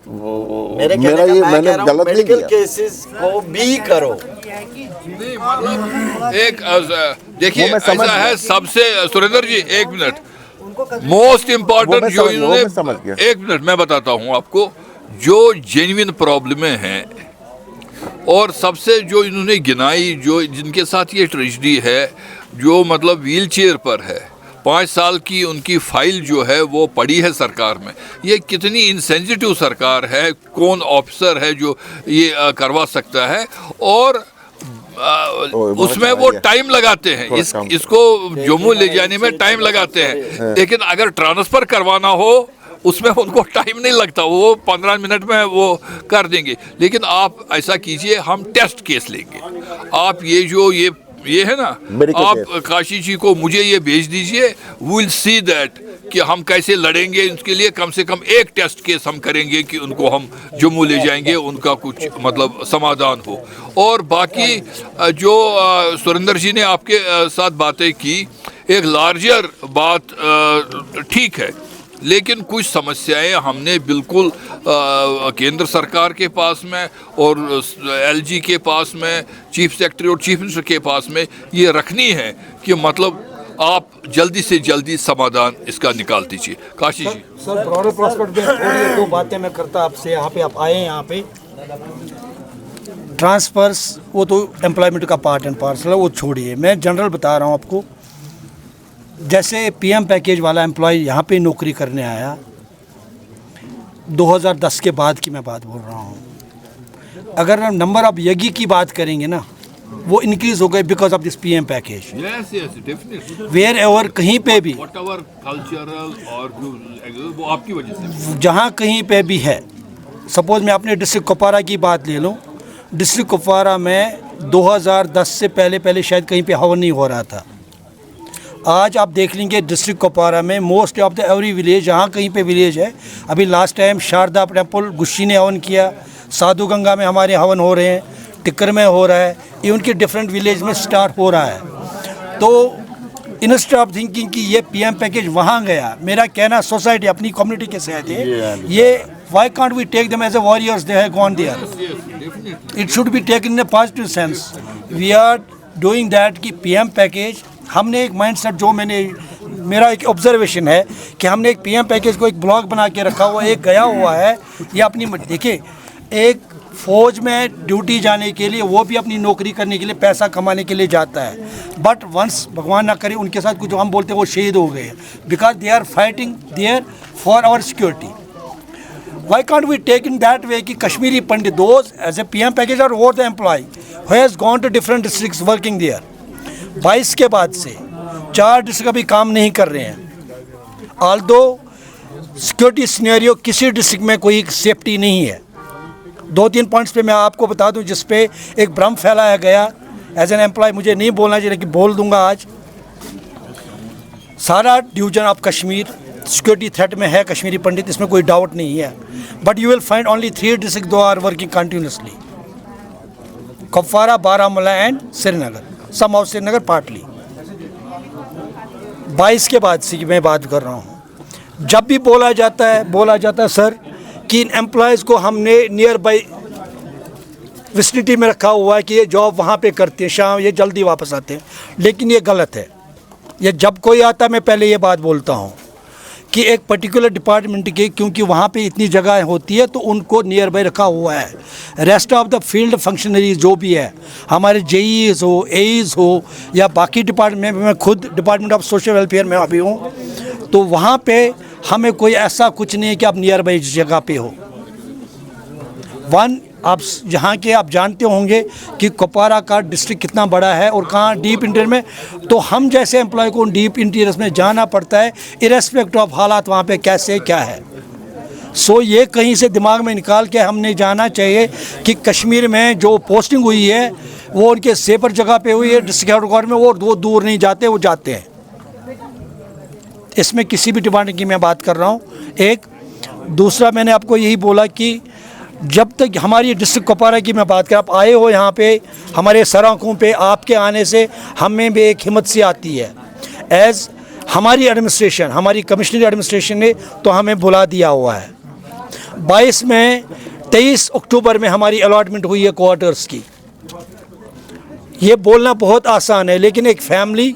मेरा ये मैंने गलत नहीं किया। केसेस को भी करो। एक देखिए ऐसा है सबसे, सुरेंद्र जी एक मिनट, मोस्ट इम्पोर्टेंट जो इन्होंने, एक मिनट मैं बताता हूँ आपको, जो जेन्युइन प्रॉब्लमें हैं और सबसे जो इन्होंने गिनाई, जो जिनके साथ ये ट्रेजेडी है, जो मतलब व्हील चेयर पर है, 5 साल की उनकी फाइल जो है वो पड़ी है सरकार में। ये कितनी इनसेंसिटिव सरकार है, कौन ऑफिसर है जो ये करवा सकता है, और उसमें वो टाइम लगाते हैं, इसको जम्मू ले जाने में टाइम लगाते हैं, लेकिन अगर ट्रांसफर करवाना हो उसमें उनको टाइम नहीं लगता, वो 15 मिनट में वो कर देंगे। लेकिन आप ऐसा कीजिए, हम टेस्ट केस लेंगे, आप ये जो ये है ना, आप काशी जी को मुझे ये भेज दीजिए, वी विल सी दैट कि हम कैसे लड़ेंगे इसके लिए। कम से कम एक टेस्ट केस हम करेंगे कि उनको हम जम्मू ले जाएंगे, उनका कुछ मतलब समाधान हो। और बाकी जो सुरेंद्र जी ने आपके साथ बातें की, एक लार्जर बात ठीक है, लेकिन कुछ समस्याएं हमने बिल्कुल केंद्र सरकार के पास में और एलजी के पास में, चीफ सेक्रेटरी और चीफ मिनिस्टर के पास में ये रखनी है कि मतलब आप जल्दी से जल्दी समाधान इसका निकाल दीजिए। Kashi ji sir, broader prospect में थोड़ी 2 बातें मैं करता आपसे। यहाँ पे आप आए हैं, यहाँ पे ट्रांसफर्स वो तो एम्प्लॉयमेंट का पार्ट एंड पार्सल है, वो छोड़िए, मैं जनरल बता रहा हूँ आपको। जैसे पीएम पैकेज वाला एम्प्लॉय यहाँ पे नौकरी करने आया, 2010 के बाद की मैं बात बोल रहा हूँ। अगर हम नंबर ऑफ यगी की बात करेंगे ना, वो इंक्रीज हो गए because of this PM package. Wherever कहीं पे भी, कल्चरल और वो आपकी वजह से जहाँ कहीं पे भी है, सपोज मैं अपने डिस्ट्रिक्ट कुपवारा की बात ले लूँ, डिस्ट्रिक्ट कुपवारा में 2010 से पहले शायद कहीं पे हवन नहीं हो रहा था। आज आप देख लेंगे डिस्ट्रिक्ट कुपवारा में most of the every village, जहाँ कहीं पे विलेज है, अभी लास्ट टाइम शारदा टेम्पल गुस्सी ने हवन किया, साधु गंगा में हमारे हवन हो रहे हैं, टिक्कर में हो रहा है, ये उनके डिफरेंट विलेज में स्टार्ट हो रहा है। तो इंस्टेड ऑफ थिंकिंग कि ये पीएम पैकेज वहाँ गया, मेरा कहना सोसाइटी अपनी कम्युनिटी के साथ है, ये why can't we take them as a warriors, they have gone there, it should be taken in a positive sense. We are doing that कि पीएम पैकेज, हमने एक माइंडसेट, जो मेरा एक ऑब्जर्वेशन है कि हमने एक पीएम पैकेज को एक ब्लॉक बना के रखा हुआ, एक गया हुआ है, ये अपनी देखिए, एक फौज में ड्यूटी जाने के लिए, वो भी अपनी नौकरी करने के लिए, पैसा कमाने के लिए जाता है, बट वंस भगवान ना करे उनके साथ कुछ, जो हम बोलते हैं वो शहीद हो गए, because they are fighting there for our security. Why can't we take in that way कि कश्मीरी पंडित, those as a PM package or what the employee who has gone to different districts working there, 22 के बाद से 4 district अभी काम नहीं कर रहे हैं। ऑल्दो सिक्योरिटी सिनेरियो किसी डिस्ट्रिक्ट में कोई सेफ्टी नहीं है। 2-3 पॉइंट्स पे मैं आपको बता दूं जिस पे एक भ्रम फैलाया गया एज एन एम्प्लॉय, मुझे नहीं बोलना चाहिए लेकिन बोल दूंगा आज। सारा division of Kashmir security threat में है, कश्मीरी पंडित, इसमें कोई डाउट नहीं है, but you will find only 3 district those are working continuously, Kupwara, Baramulla and Srinagar, some of Srinagar partly. 22 के बाद से मैं बात कर रहा हूँ। जब भी बोला जाता है सर कि इन एम्प्लॉयज़ को हमने नियर बाई विसिनिटी में रखा हुआ है कि ये जॉब वहाँ पे करते हैं, शाम ये जल्दी वापस आते हैं, लेकिन ये गलत है। ये जब कोई आता है, मैं पहले ये बात बोलता हूँ कि एक पर्टिकुलर डिपार्टमेंट के, क्योंकि वहाँ पे इतनी जगह होती है तो उनको नियर बाई रखा हुआ है। Rest of the field functionaries जो भी है, हमारे जेईज हो, एईज हो या बाकी डिपार्टमेंट में, मैं खुद डिपार्टमेंट ऑफ सोशल वेलफेयर में अभी हूँ, तो वहाँ पे हमें कोई ऐसा कुछ नहीं है कि आप नियर बाई जगह पे हो। 1 आप यहाँ के आप जानते होंगे कि कुपवारा का डिस्ट्रिक्ट कितना बड़ा है और कहाँ डीप इंटीरियर में, तो हम जैसे एम्प्लॉय को डीप इंटीरियर्स में जाना पड़ता है इरेस्पेक्ट ऑफ हालात वहाँ पे कैसे क्या है। सो ये कहीं से दिमाग में निकाल के हमने जाना चाहिए कि कश्मीर में जो पोस्टिंग हुई है वो उनके सेफर जगह पे हुई है डिस्ट्रिक्ट हेडक्वार्टर में, वो दूर नहीं जाते, वो जाते हैं। इसमें किसी भी डिपार्टमेंट की मैं बात कर रहा हूँ। एक दूसरा मैंने आपको यही बोला कि जब तक हमारी डिस्ट्रिक्ट कुपवारा की मैं बात करूँ, आप आए हो यहाँ पे हमारे सड़कों पे, आपके आने से हमें भी एक हिम्मत सी आती है। एज़ हमारी एडमिनिस्ट्रेशन, हमारी कमिश्नरी एडमिनिस्ट्रेशन ने तो हमें बुला दिया हुआ है। 23 अक्टूबर में हमारी अलॉटमेंट हुई है क्वार्टर्स की। ये बोलना बहुत आसान है, लेकिन एक फैमिली,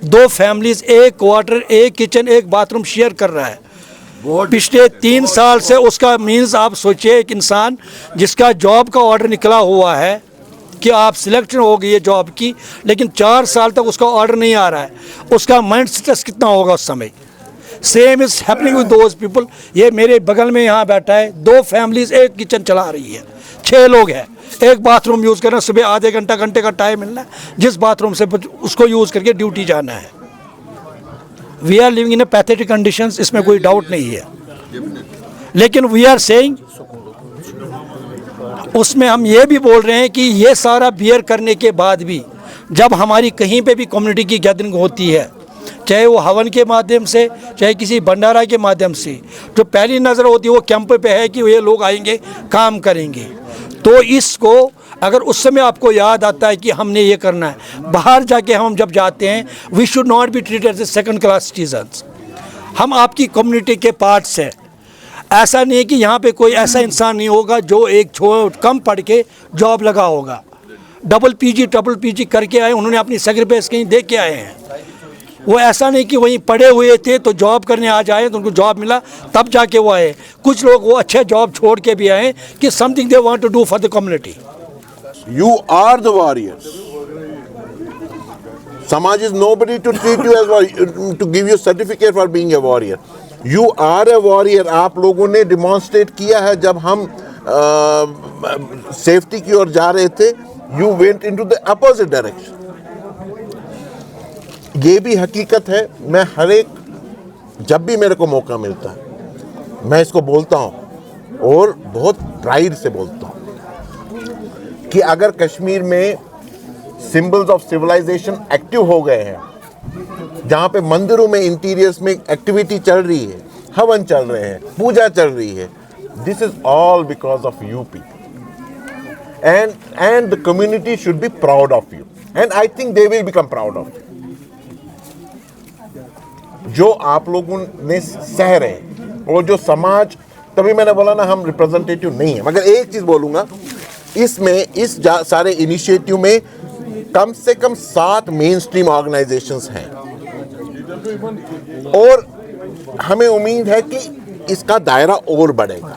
2 फैमिलीज़ एक क्वार्टर, एक किचन, एक बाथरूम शेयर कर रहा है पिछले 3 साल से। उसका मीन्स आप सोचिए, एक इंसान जिसका जॉब का ऑर्डर निकला हुआ है कि आप सिलेक्शन हो गई है जॉब की, लेकिन 4 साल तक उसका ऑर्डर नहीं आ रहा है, उसका माइंड स्ट्रेस कितना होगा उस समय। Same is happening with those people. ये मेरे बगल में यहाँ बैठा है, 2 फैमिलीज़ एक किचन चला रही है, 6 लोग हैं, एक बाथरूम यूज़ करना, सुबह आधे घंटे का टाइम मिलना है, जिस बाथरूम से उसको यूज़ करके ड्यूटी जाना है। We are living in a pathetic conditions, इसमें कोई डाउट नहीं है, लेकिन वी आर सेइंग, उसमें हम ये भी बोल रहे हैं कि ये सारा बियर करने के बाद भी जब हमारी कहीं पे भी कम्युनिटी की गैदरिंग होती है, चाहे वो हवन के माध्यम से, चाहे किसी भंडारा के माध्यम से, जो पहली नज़र होती है वो कैंप पे है कि ये लोग आएंगे काम करेंगे। तो इसको अगर उस समय आपको याद आता है कि हमने ये करना है, बाहर जाके हम जब जाते हैं, we should not be treated as a second class citizens. हम आपकी कम्युनिटी के पार्ट्स हैं। ऐसा नहीं है कि यहाँ पे कोई ऐसा इंसान नहीं होगा जो एक कम पढ़ के जॉब लगा होगा। डबल पीजी करके आए, उन्होंने अपनी सेक्रीफाइस कहीं दे के आए हैं। वो ऐसा नहीं कि वहीं पढ़े हुए थे तो जॉब करने आ जाए, तो उनको जॉब मिला तब जाके वो आए। कुछ लोग वो अच्छे जॉब छोड़ के भी आए कि something they want to do for the community. You are the warriors. Samaj is nobody to treat you as to give you certificate for being a warrior. You are a warrior. आप लोगों ने demonstrate किया है जब हम safety की ओर जा रहे थे। You went into the opposite direction. ये भी हकीकत है। मैं हर एक, जब भी मेरे को मौका मिलता है, मैं इसको बोलता हूँ और बहुत प्राइड से बोलता हूँ कि अगर कश्मीर में सिंबल्स ऑफ सिविलाइजेशन एक्टिव हो गए हैं, जहाँ पे मंदिरों में इंटीरियर्स में एक्टिविटी चल रही है, हवन चल रहे हैं, पूजा चल रही है, this is all because of you people, and the community should be proud of you, and I think they will become proud of you. जो आप लोगों ने सह रहे हैं और जो समाज, तभी मैंने बोला ना हम रिप्रेजेंटेटिव नहीं है, मगर एक चीज बोलूंगा, इसमें इस सारे इनिशिएटिव में कम से कम 7 मेन स्ट्रीम ऑर्गेनाइजेशंस हैं और हमें उम्मीद है कि इसका दायरा और बढ़ेगा,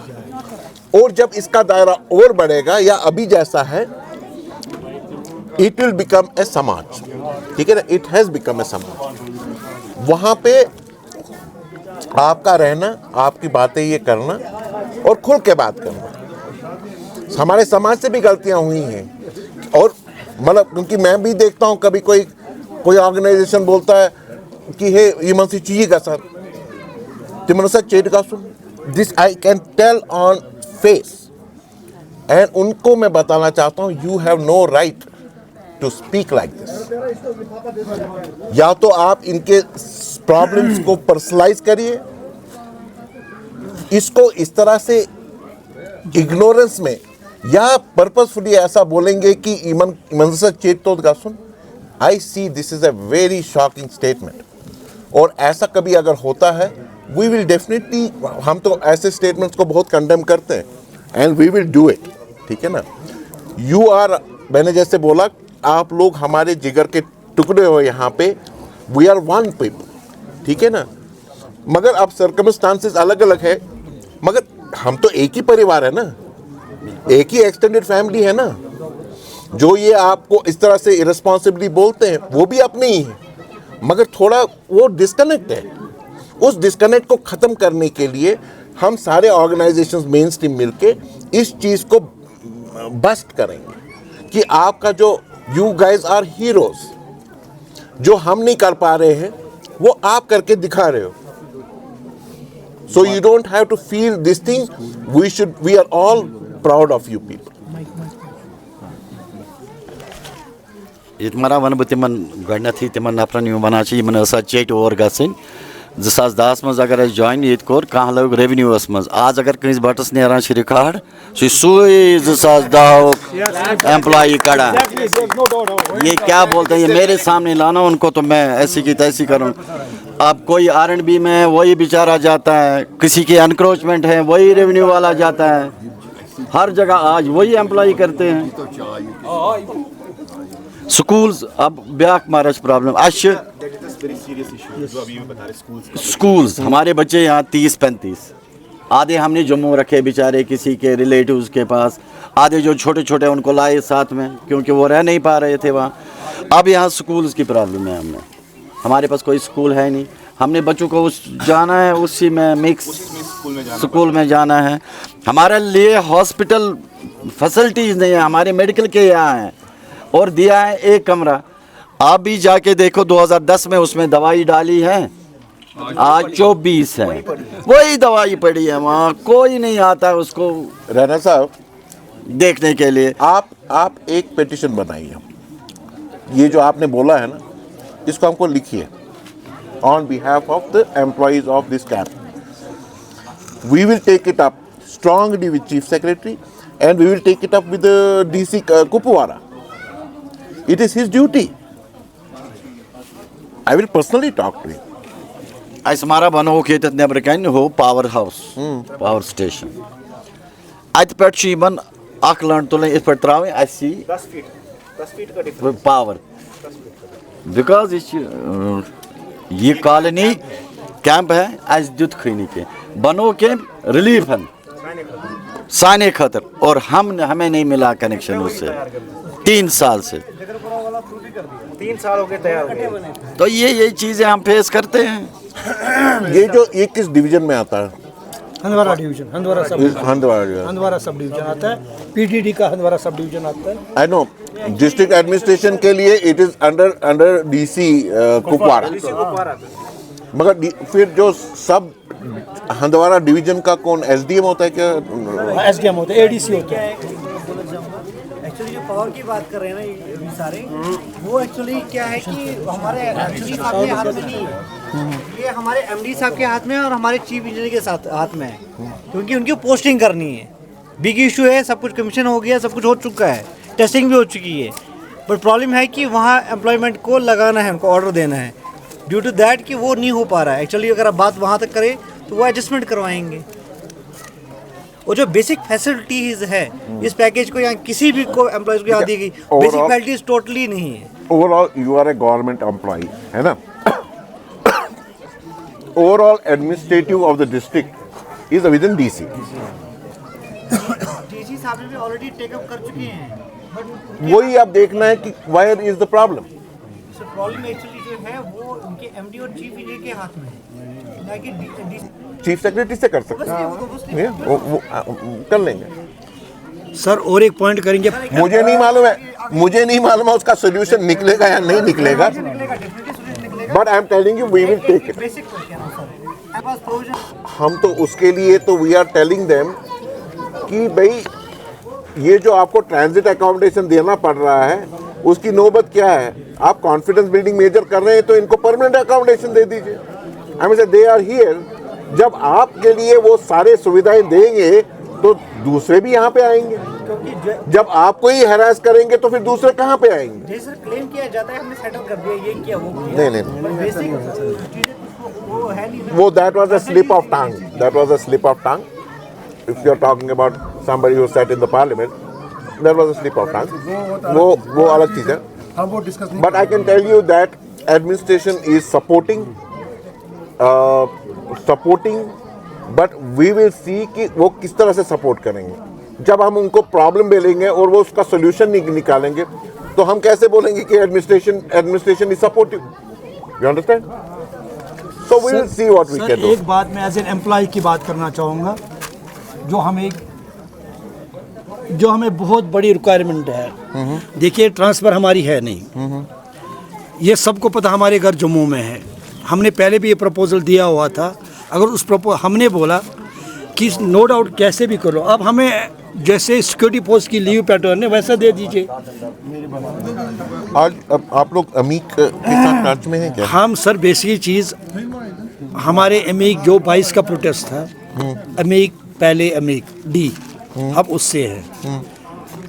और जब इसका दायरा और बढ़ेगा या अभी जैसा है, इट विल बिकम ए समाज। ठीक है ना, इट हैज बिकम ए समाज। वहां पे आपका रहना, आपकी बातें ये करना और खुल के बात करना। हमारे समाज से भी गलतियां हुई हैं, और मतलब क्योंकि मैं भी देखता हूं कभी कोई ऑर्गेनाइजेशन बोलता है कि हे ये मन से चाहिए का सर तिमन से चेट का सुन, this I can tell on face, and उनको मैं बताना चाहता हूं you have no right to speak like this. या तो आप इनके प्रॉब्लम्स को पर्सनलाइज करिए, इसको इस तरह से इग्नोरेंस में, या पर्पसफुली ऐसा बोलेंगे कि इमन से चेतो का सुन। I see this is a very shocking statement, और ऐसा कभी अगर होता है, वी विल डेफिनेटली, हम तो ऐसे स्टेटमेंट्स को बहुत कंडेम करते हैं, and we will do it. ठीक है ना, यू आर, मैंने जैसे बोला, आप लोग हमारे जिगर के टुकड़े हो यहाँ पे, वी आर वन पीपल। ठीक है ना, मगर अब सर्कमस्टांसेस अलग अलग है, मगर हम तो एक ही परिवार है ना, एक ही एक्सटेंडेड फैमिली है ना। जो ये आपको इस तरह से इरेस्पॉन्सिबली बोलते हैं वो भी अपने ही हैं, मगर थोड़ा वो डिस्कनेक्ट है। उस डिस्कनेक्ट को ख़त्म करने के लिए हम सारे ऑर्गेनाइजेशंस मेन स्ट्रीम मिलके इस चीज़ को बस्ट करेंगे कि आपका जो यू गाइज आर हीरोज, जो हम नहीं कर पा रहे हैं वो आप करके दिखा रहे हो. So you don't have to feel this thing. We are all proud of you people. इतमारा वन तिमन गणथी तिमन नफरन वन इन चेट ओवर गन 2010 मज अगर जॉइन ये कोर कह लोग रेवेन्यूस मज आज अगर कंस बटस नेरान रिकॉर्ड सुई 2010 एम्प्लॉई कड़ा. ये क्या बोलते हैं, ये मेरे सामने लाना उनको तो मैं ऐसी की तैसी करूँ. अब कोई R&B में है वही बेचारा जाता है, किसी की अनक्रोचमेंट है वही रेवेन्यू वाला जाता है, हर जगह आज वही एम्प्लॉई करते हैं. स्कूल्स अब ब्याक मारच प्रॉब्लम स्कूल्स हमारे बच्चे यहाँ 30-35 आधे हमने जम्मू रखे बेचारे किसी के रिलेटिव्स के पास, आधे जो छोटे छोटे उनको लाए साथ में क्योंकि वो रह नहीं पा रहे थे वहाँ. अब यहाँ स्कूल्स की प्रॉब्लम है, हमारे पास कोई स्कूल है नहीं, हमने बच्चों को जाना है उसी में मिक्स स्कूल में जाना है. हमारे लिए हॉस्पिटल फैसिलिटीज़ नहीं है, हमारे मेडिकल के यहाँ हैं और दिया है एक कमरा. आप भी जाके देखो 2010 में उसमें दवाई डाली है, आज 24 है, वही दवाई पड़ी है वहाँ, कोई नहीं आता है उसको राणा साहब देखने के लिए. आप एक पिटीशन बनाइए, ये जो आपने बोला है ना इसको हमको लिखिए on behalf of the employees of this camp. We will take it up strongly with chief secretary and we will take it up with DC Kupwara. It is his duty. I will personally talk to him. As हमारा बनो के तत neighbour कन हो power house power station अत पे Yemen अख लंड तुल इत पे त्रावे 10 फीट का डिफरेंस पावर बिकॉज ये कॉलोनी कैंप है अस दुत खनी के बनो के रिलीफ है साने खतर और हमें नहीं मिला कनेक्शन उससे 3 साल से. 3 साल हो गए तैयार हो गए. तो ये चीजें हम फेस करते हैं. ये जो ये किस डिवीजन में आता है? Handwara division, Handwara sub division आता है, PDD का हंदवारा सब डिवीजन आता है. आई नो डिस्ट्रिक्ट एडमिनिस्ट्रेशन के लिए it is under DC Kupwara, मगर फिर जो सब हंदवारा डिवीजन का कौन SDM होता है क्या? SDM होता है, ADC होता है. एक्चुअली जो पावर की बात कर रहे हैं ना ये सारे, वो एक्चुअली क्या है कि हमारे MD साहब के हाथ में नहीं है, ये हमारे MD साहब के हाथ में है और हमारे चीफ इंजीनियर के साथ हाथ में है, क्योंकि उनकी पोस्टिंग करनी है. बिग इशू है, सब कुछ कमीशन हो गया, सब कुछ हो चुका है, टेस्टिंग भी हो चुकी है, बट प्रॉब्लम है कि वहाँ एम्प्लॉयमेंट को लगाना है, उनको ऑर्डर देना है. ड्यू टू दैट कि वो नहीं हो पा रहा है. एक्चुअली अगर आप बात वहाँ तक करें तो वो एडजस्टमेंट करवाएंगे. और जो बेसिक फैसिलिटीज है इस पैकेज को यहाँ किसी भी को एम्प्लॉयज को यहाँ दी गई, बेसिक फैसिलिटीज टोटली नहीं है. Overall you are a government employee है ना. Overall administrative of the district is within DC. DC साहब भी ऑलरेडी टेक अप कर चुके हैं, बट वही आप देखना है कि wire is the problem. Problem actually जो है वो उनके MD और चीफ इंजीनियर के हाथ में है, ना कि चीफ सेक्रेटरी से कर सकते हैं, वो कर लेंगे. सर और एक पॉइंट करेंगे, मुझे नहीं मालूम है उसका सोल्यूशन निकलेगा या नहीं निकलेगा, but I am telling you we will take it. हम तो उसके लिए तो वी आर टेलिंग देम कि भाई ये जो आपको ट्रांजिट अकोमोडेशन देना पड़ रहा है उसकी नौबत क्या है. आप कॉन्फिडेंस बिल्डिंग मेजर कर रहे हैं तो इनको परमानेंट अकोमोडेशन दे दीजिए. I mean they are here. जब आपके लिए वो सारे सुविधाएं देंगे तो दूसरे भी यहाँ पे आएंगे. जब आपको ही हैरास करेंगे तो फिर दूसरे कहाँ पे आएंगे? सर क्लेम किया जाता है हमने सेटल कर दिया, ये किया वो किया. नहीं बेसिक वो है नहीं. वो that was a slip of tongue. If you are talking about somebody who sat in the parliament, that was a slip of tongue. वो अलग चीज है. But I can tell you that administration is supporting, but we will see कि वो किस तरह से support करेंगे. जब हम उनको प्रॉब्लम मिलेंगे और वो उसका सोल्यूशन निकालेंगे तो हम कैसे बोलेंगे कि administration is supportive. You understand? So we will see what we can do. एक बात मैं एज एन एम्प्लॉय की बात करना चाहूँगा. जो हम एक जो हमें बहुत बड़ी रिक्वायरमेंट है। देखिए ट्रांसफ़र हमारी है नहीं, ये सबको पता, हमारे घर जम्मू में है। हमने पहले भी ये प्रपोज़ल दिया हुआ था। अगर उस हमने बोला कि नो डाउट कैसे भी करो, अब हमें जैसे सिक्योरिटी पोस्ट की लीव पैटर्न है वैसा दे दीजिए। आज अब आप लोग अमीक के साथ टच में हैं क्या? हम सर बेसिक चीज़ हमारे अमीक जो 22 का प्रोटेस्ट था, अमीक पहले अमीक डी अब उससे है,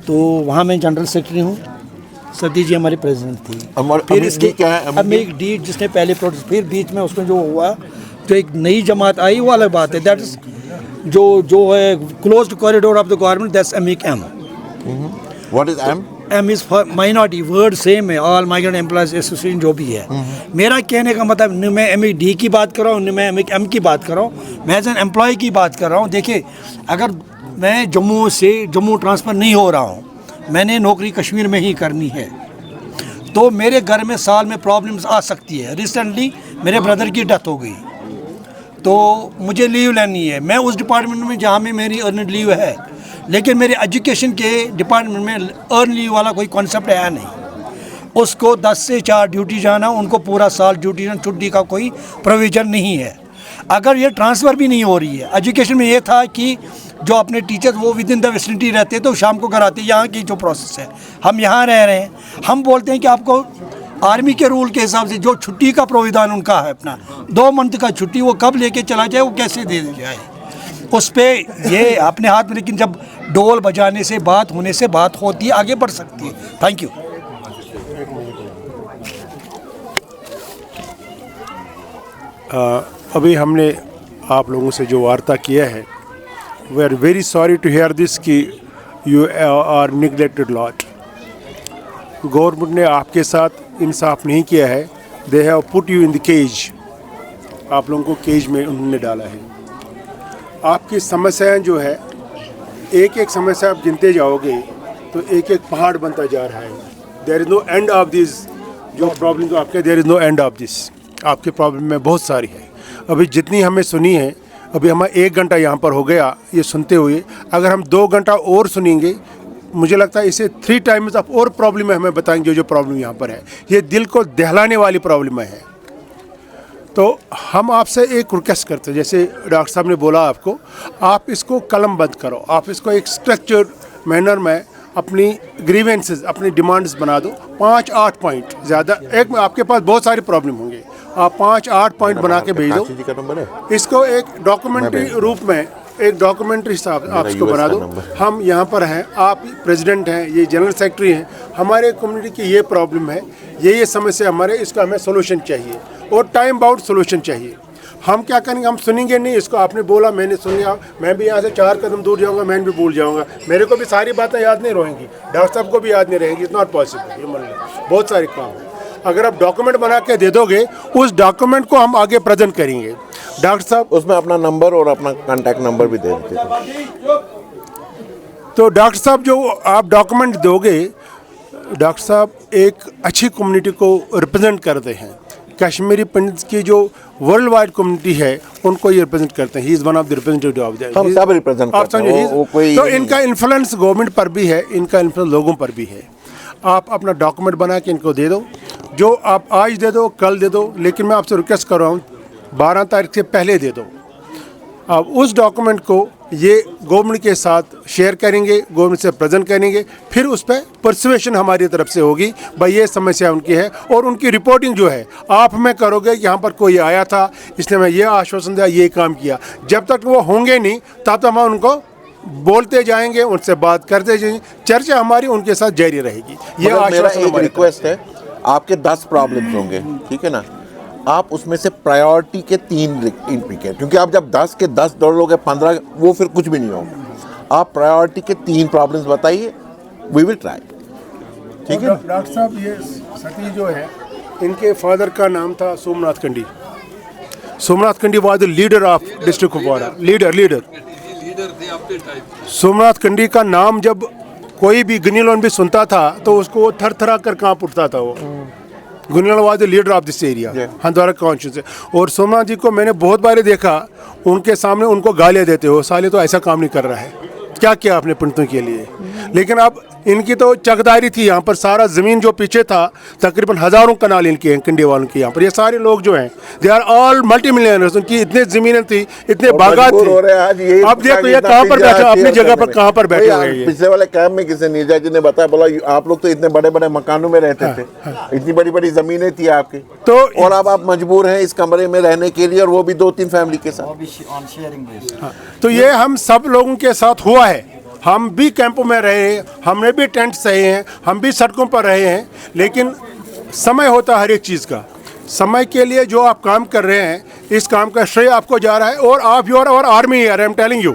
तो वहाँ मैं जनरल सेक्रेटरी हूँ। सती जी हमारी प्रेसिडेंट थी। फिर इसके क्या है? अमीक डी जिसने पहले प्रोटेस्ट, फिर बीच में उसमें जो हुआ, जो एक नई जमात आई वो अलग बात है। दैट इज जो है closed corridor of the government, that's अमीक M. What is M? M is for minority, word same है, ऑल माइग्रेंट एम्प्लॉयज एसोसिएशन जो भी है। मेरा कहने का मतलब न मैं एम डी की बात कर रहा हूँ, न मैं एम की बात कर रहा हूँ, मैं एज एन एम्प्लॉय की बात कर रहा हूँ। देखिए अगर मैं जम्मू से जम्मू ट्रांसफ़र नहीं हो रहा हूँ, मैंने नौकरी कश्मीर में ही करनी है, तो मेरे घर में साल में प्रॉब्लम्स आ सकती है। रिसेंटली मेरे ब्रदर की डेथ हो गई, तो मुझे लीव लेनी है। मैं उस डिपार्टमेंट में जहाँ में मेरी अर्नड लीव है, लेकिन मेरे एजुकेशन के डिपार्टमेंट में अर्न लीव वाला कोई कॉन्सेप्ट है नहीं। उसको 10 से 4 ड्यूटी जाना, उनको पूरा साल ड्यूटी जाना, छुट्टी का कोई प्रोविज़न नहीं है। अगर ये ट्रांसफ़र भी नहीं हो रही है, एजुकेशन में ये था कि जो अपने टीचर्स वो विद इन द विसिनिटी रहते तो शाम को घर आते। यहाँ की जो प्रोसेस है, हम यहाँ रह रहे हैं, हम बोलते हैं कि आपको आर्मी के रूल के हिसाब से जो छुट्टी का प्रोविधान उनका है अपना 2 मंथ का छुट्टी, वो कब लेके चला जाए, वो कैसे दे जाए, उस पर ये अपने हाथ में। लेकिन जब डोल बजाने से बात होने से बात होती है, आगे बढ़ सकती है। Thank you. अभी हमने आप लोगों से जो वार्ता किया है, we are very sorry to hear this कि you are neglected lot. Government ने आपके साथ इंसाफ नहीं किया है। They have put you in the cage, आप लोगों को केज में उन्होंने डाला है। आपकी समस्याएं जो है, एक एक समस्या आप गिनते जाओगे तो एक एक पहाड़ बनता जा रहा है। There is no end of this. जो प्रॉब्लम तो आपके, there is no end of this. आपके प्रॉब्लम में बहुत सारी है। अभी जितनी हमें सुनी है, अभी हमें 1 घंटा यहाँ पर हो गया ये सुनते हुए। अगर हम 2 घंटा और सुनेंगे, मुझे लगता है इसे 3 टाइम्स ऑफ और प्रॉब्लम हमें बताएंगे। जो प्रॉब्लम यहाँ पर है, ये दिल को दहलाने वाली प्रॉब्लम है। तो हम आपसे एक रिक्वेस्ट करते हैं, जैसे डॉक्टर साहब ने बोला आपको, आप इसको कलमबंद करो, आप इसको एक स्ट्रक्चर्ड मैनर में अपनी ग्रीवेंसेस, अपनी डिमांड्स बना दो। 5-8 पॉइंट, ज़्यादा एक में आपके पास बहुत सारे प्रॉब्लम होंगे, आप 5-8 पॉइंट बना के भेज दो। इसको एक डॉक्यूमेंट्री रूप में, एक डॉक्यूमेंट्री हिसाब आप इसको बना दो। हम यहाँ पर हैं, आप प्रेसिडेंट हैं, ये जनरल सेक्रेटरी हैं, हमारे कम्युनिटी की ये प्रॉब्लम है, ये समस्या हमारे, इसका हमें सोल्यूशन चाहिए और टाइम बाउंड सोल्यूशन चाहिए। हम क्या करेंगे, हम सुनेंगे नहीं इसको। आपने बोला, मैंने सुन लिया, मैं भी यहाँ से 4 कदम दूर जाऊँगा, मैं भी भूल जाऊँगा, मेरे को भी सारी बातें याद नहीं रहेंगी, डॉक्टर साहब को भी याद नहीं रहेंगी। इट्स नॉट पॉसिबल, ये मान लो बहुत सारे काम है। अगर आप डॉक्यूमेंट बना के दे दोगे, उस डॉक्यूमेंट को हम आगे प्रेजेंट करेंगे। डॉक्टर साहब उसमें अपना नंबर और अपना कॉन्टैक्ट नंबर भी दे देते थे। तो डॉक्टर साहब जो आप डॉक्यूमेंट दोगे, डॉक्टर साहब एक अच्छी कम्युनिटी को रिप्रेजेंट करते हैं। कश्मीरी पंडित की जो वर्ल्ड वाइड कम्युनिटी है, उनको ये रिप्रेजेंट करते हैं। He is one of the representative of that. हम सब रिप्रेजेंट करते हैं। तो इनका इन्फ्लुएंस गवर्नमेंट पर भी है, इनका इन्फ्लुएंस लोगों पर भी है। आप अपना डॉक्यूमेंट बना के इनको दे दो, जो आप आज दे दो, कल दे दो, लेकिन मैं आपसे रिक्वेस्ट कर रहा हूँ 12 तारीख से पहले दे दो। अब उस डॉक्यूमेंट को ये गवर्नमेंट के साथ शेयर करेंगे, गवर्नमेंट से प्रेजेंट करेंगे, फिर उस पर परसुएशन हमारी तरफ से होगी, भाई ये समस्या उनकी है, और उनकी रिपोर्टिंग जो है आप हमें करोगे कि यहाँ पर कोई आया था, इसने मैं ये आश्वासन दिया, ये काम किया। जब तक वो होंगे नहीं, तब तक हम उनको बोलते जाएंगे, उनसे बात करते जाएंगे, चर्चा हमारी उनके साथ जारी रहेगी। ये मेरा एक रिक्वेस्ट है, आपके 10 प्रॉब्लम्स होंगे, ठीक है ना, आप उसमें से प्रायोरिटी के 3 लिखिए, क्योंकि आप जब 10 के 10 दौड़ लोगे 15, वो फिर कुछ भी नहीं होगा। आप प्रायोरिटी के 3 प्रॉब्लम्स बताइए, वी विल ट्राई। ठीक है डॉक्टर साहब, ये सती जो है, इनके फादर का नाम था Somnath Kandi. Somnath Kandi was the leader of district Kupwara, leader Somnath Kandi का नाम जब कोई भी गुनियालोन भी सुनता था तो उसको थर थरा कर कांप उठता था। वो Ghani Lone was the leader of this area, Handwara constituency. और सोमनाथ जी को मैंने बहुत बार देखा, उनके सामने उनको गालियाँ देते हो, साले तो ऐसा काम नहीं कर रहा है, क्या किया आपने पंडितों के लिए। लेकिन अब इनकी तो चकदारी थी, यहाँ पर सारा ज़मीन जो पीछे था तकरीबन हज़ारों कनाल इनके हैं, किंडी वालों के यहाँ पर। ये सारे लोग जो हैं they are all multimillionaires, उनकी इतने ज़मीनें थी, इतने बागात थे। अब देखो ये कहाँ पर बैठे, अपनी जगह पर कहाँ पर बैठे हुए हैं। पिछले वाले कैंप में किसी नीरजा जी ने बताया, बोला आप लोग तो इतने बड़े बड़े मकानों में रहते थे, इतनी बड़ी बड़ी ज़मीनें थी आपकी, तो और अब आप मजबूर हैं इस कमरे में रहने के लिए, और वो भी 2-3 फैमिली के साथ। तो ये हम सब लोगों के साथ हुआ है। हम भी कैंपों में रहे हैं, हमने भी टेंट सहे हैं, हम भी सड़कों पर रहे हैं, लेकिन समय होता है हर एक चीज़ का। समय के लिए जो आप काम कर रहे हैं, इस काम का श्रेय आपको जा रहा है। और आप योर और आर्मी यार, आई एम टेलिंग यू,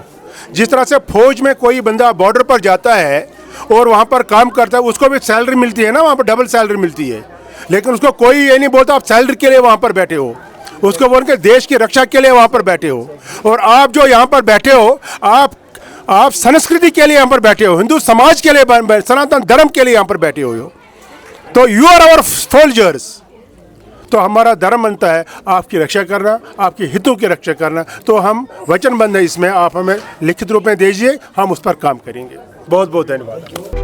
जिस तरह से फौज में कोई बंदा बॉर्डर पर जाता है और वहाँ पर काम करता है, उसको भी सैलरी मिलती है ना, वहाँ पर डबल सैलरी मिलती है। लेकिन उसको कोई ये नहीं बोलता आप सैलरी के लिए वहाँ पर बैठे हो, उसको बोल के देश की रक्षा के लिए वहाँ पर बैठे हो। और आप जो यहाँ पर बैठे हो, आप संस्कृति के लिए यहाँ पर बैठे हो, हिंदू समाज के लिए, सनातन धर्म के लिए यहाँ पर बैठे हो। तो यू आर आवर सोल्जर्स। तो हमारा धर्म बनता है आपकी रक्षा करना, आपके हितों की रक्षा करना। तो हम वचनबद्ध हैं इसमें, आप हमें लिखित रूप में दीजिए, हम उस पर काम करेंगे। बहुत बहुत धन्यवाद।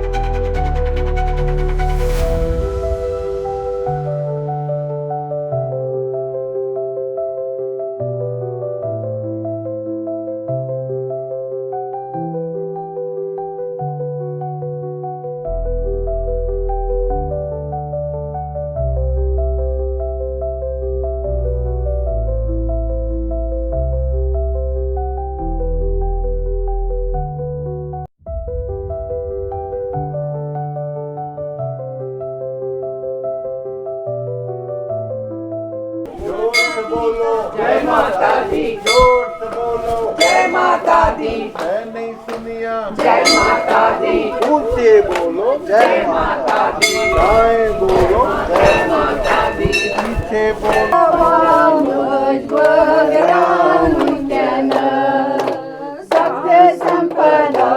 जय माता दी, जोर से बोलो जय माता दी, है नहीं सुनिया जय माता दी, ऊंचे बोलो जय माता दी, दाएं बोलो जय माता दी, पीछे बोलो सत्य संपदा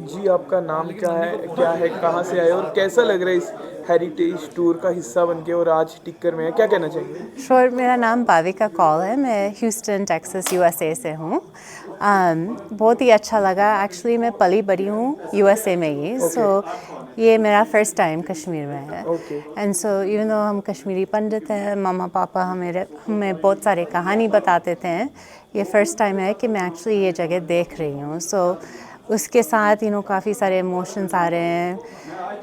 जी आपका नाम क्या है, कहाँ से आए और कैसा लग रहा है इस हेरिटेज टूर का हिस्सा बनके और आज टिक्कर में है, क्या कहना चाहिए? श्योर, मेरा नाम भाविका कॉल है, मैं ह्यूस्टन टेक्सास यूएसए से हूँ। बहुत ही अच्छा लगा। एक्चुअली मैं पली बड़ी हूँ यूएसए में ही, सो ये मेरा फर्स्ट टाइम कश्मीर में है। एंड सो इवन दो हम कश्मीरी पंडित हैं, मम्मा पापा हमें बहुत सारे कहानी बताते थे, ये फर्स्ट टाइम है कि मैं एक्चुअली ये जगह देख रही हूँ। सो उसके साथ काफ़ी सारे इमोशंस आ रहे हैं,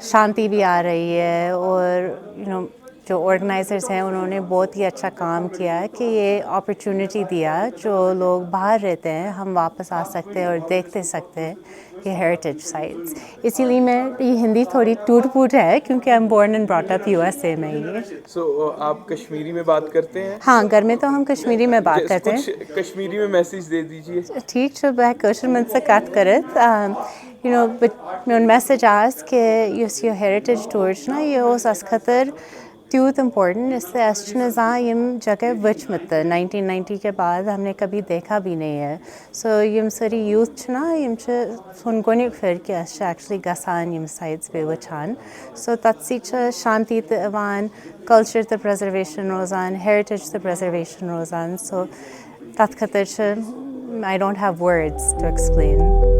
शांति भी आ रही है, और जो ऑर्गेनाइजर्स हैं उन्होंने बहुत ही अच्छा काम किया है कि ये अपॉर्चुनिटी दिया जो लोग बाहर रहते हैं हम वापस आ सकते हैं और देखते सकते हैं ये हेरिटेज साइट्स। इसीलिए मैं ये हिंदी थोड़ी टूट फूट है क्योंकि I am born and brought up USA में ही। सो आप कश्मीरी में बात करते हैं? हाँ, घर में तो हम कश्मीरी में बात करते हैं। कश्मीरी में मैसेज दे दीजिए। ठीक है, बह कशर मन से कत करत मेन मैसेज आस कि युस ये हेरिटेज टूर ये अस खतर त्यूत इम्पोर्टेंट, इसलिए अम जगह वचमत 1990 के बाद हमने कभी देखा भी नहीं है। सो यम सारी यूथ सुन गोनिक फिर कि एक्चुअली गसान यम साइट्स पे वचान। सो तत्सी शांति तवान, कल्चर तो प्रिजर्वेशन रोजान, हेरिटेज तो प्रिजर्वेशन रोजान। सो तत् खतर I don't have words to explain.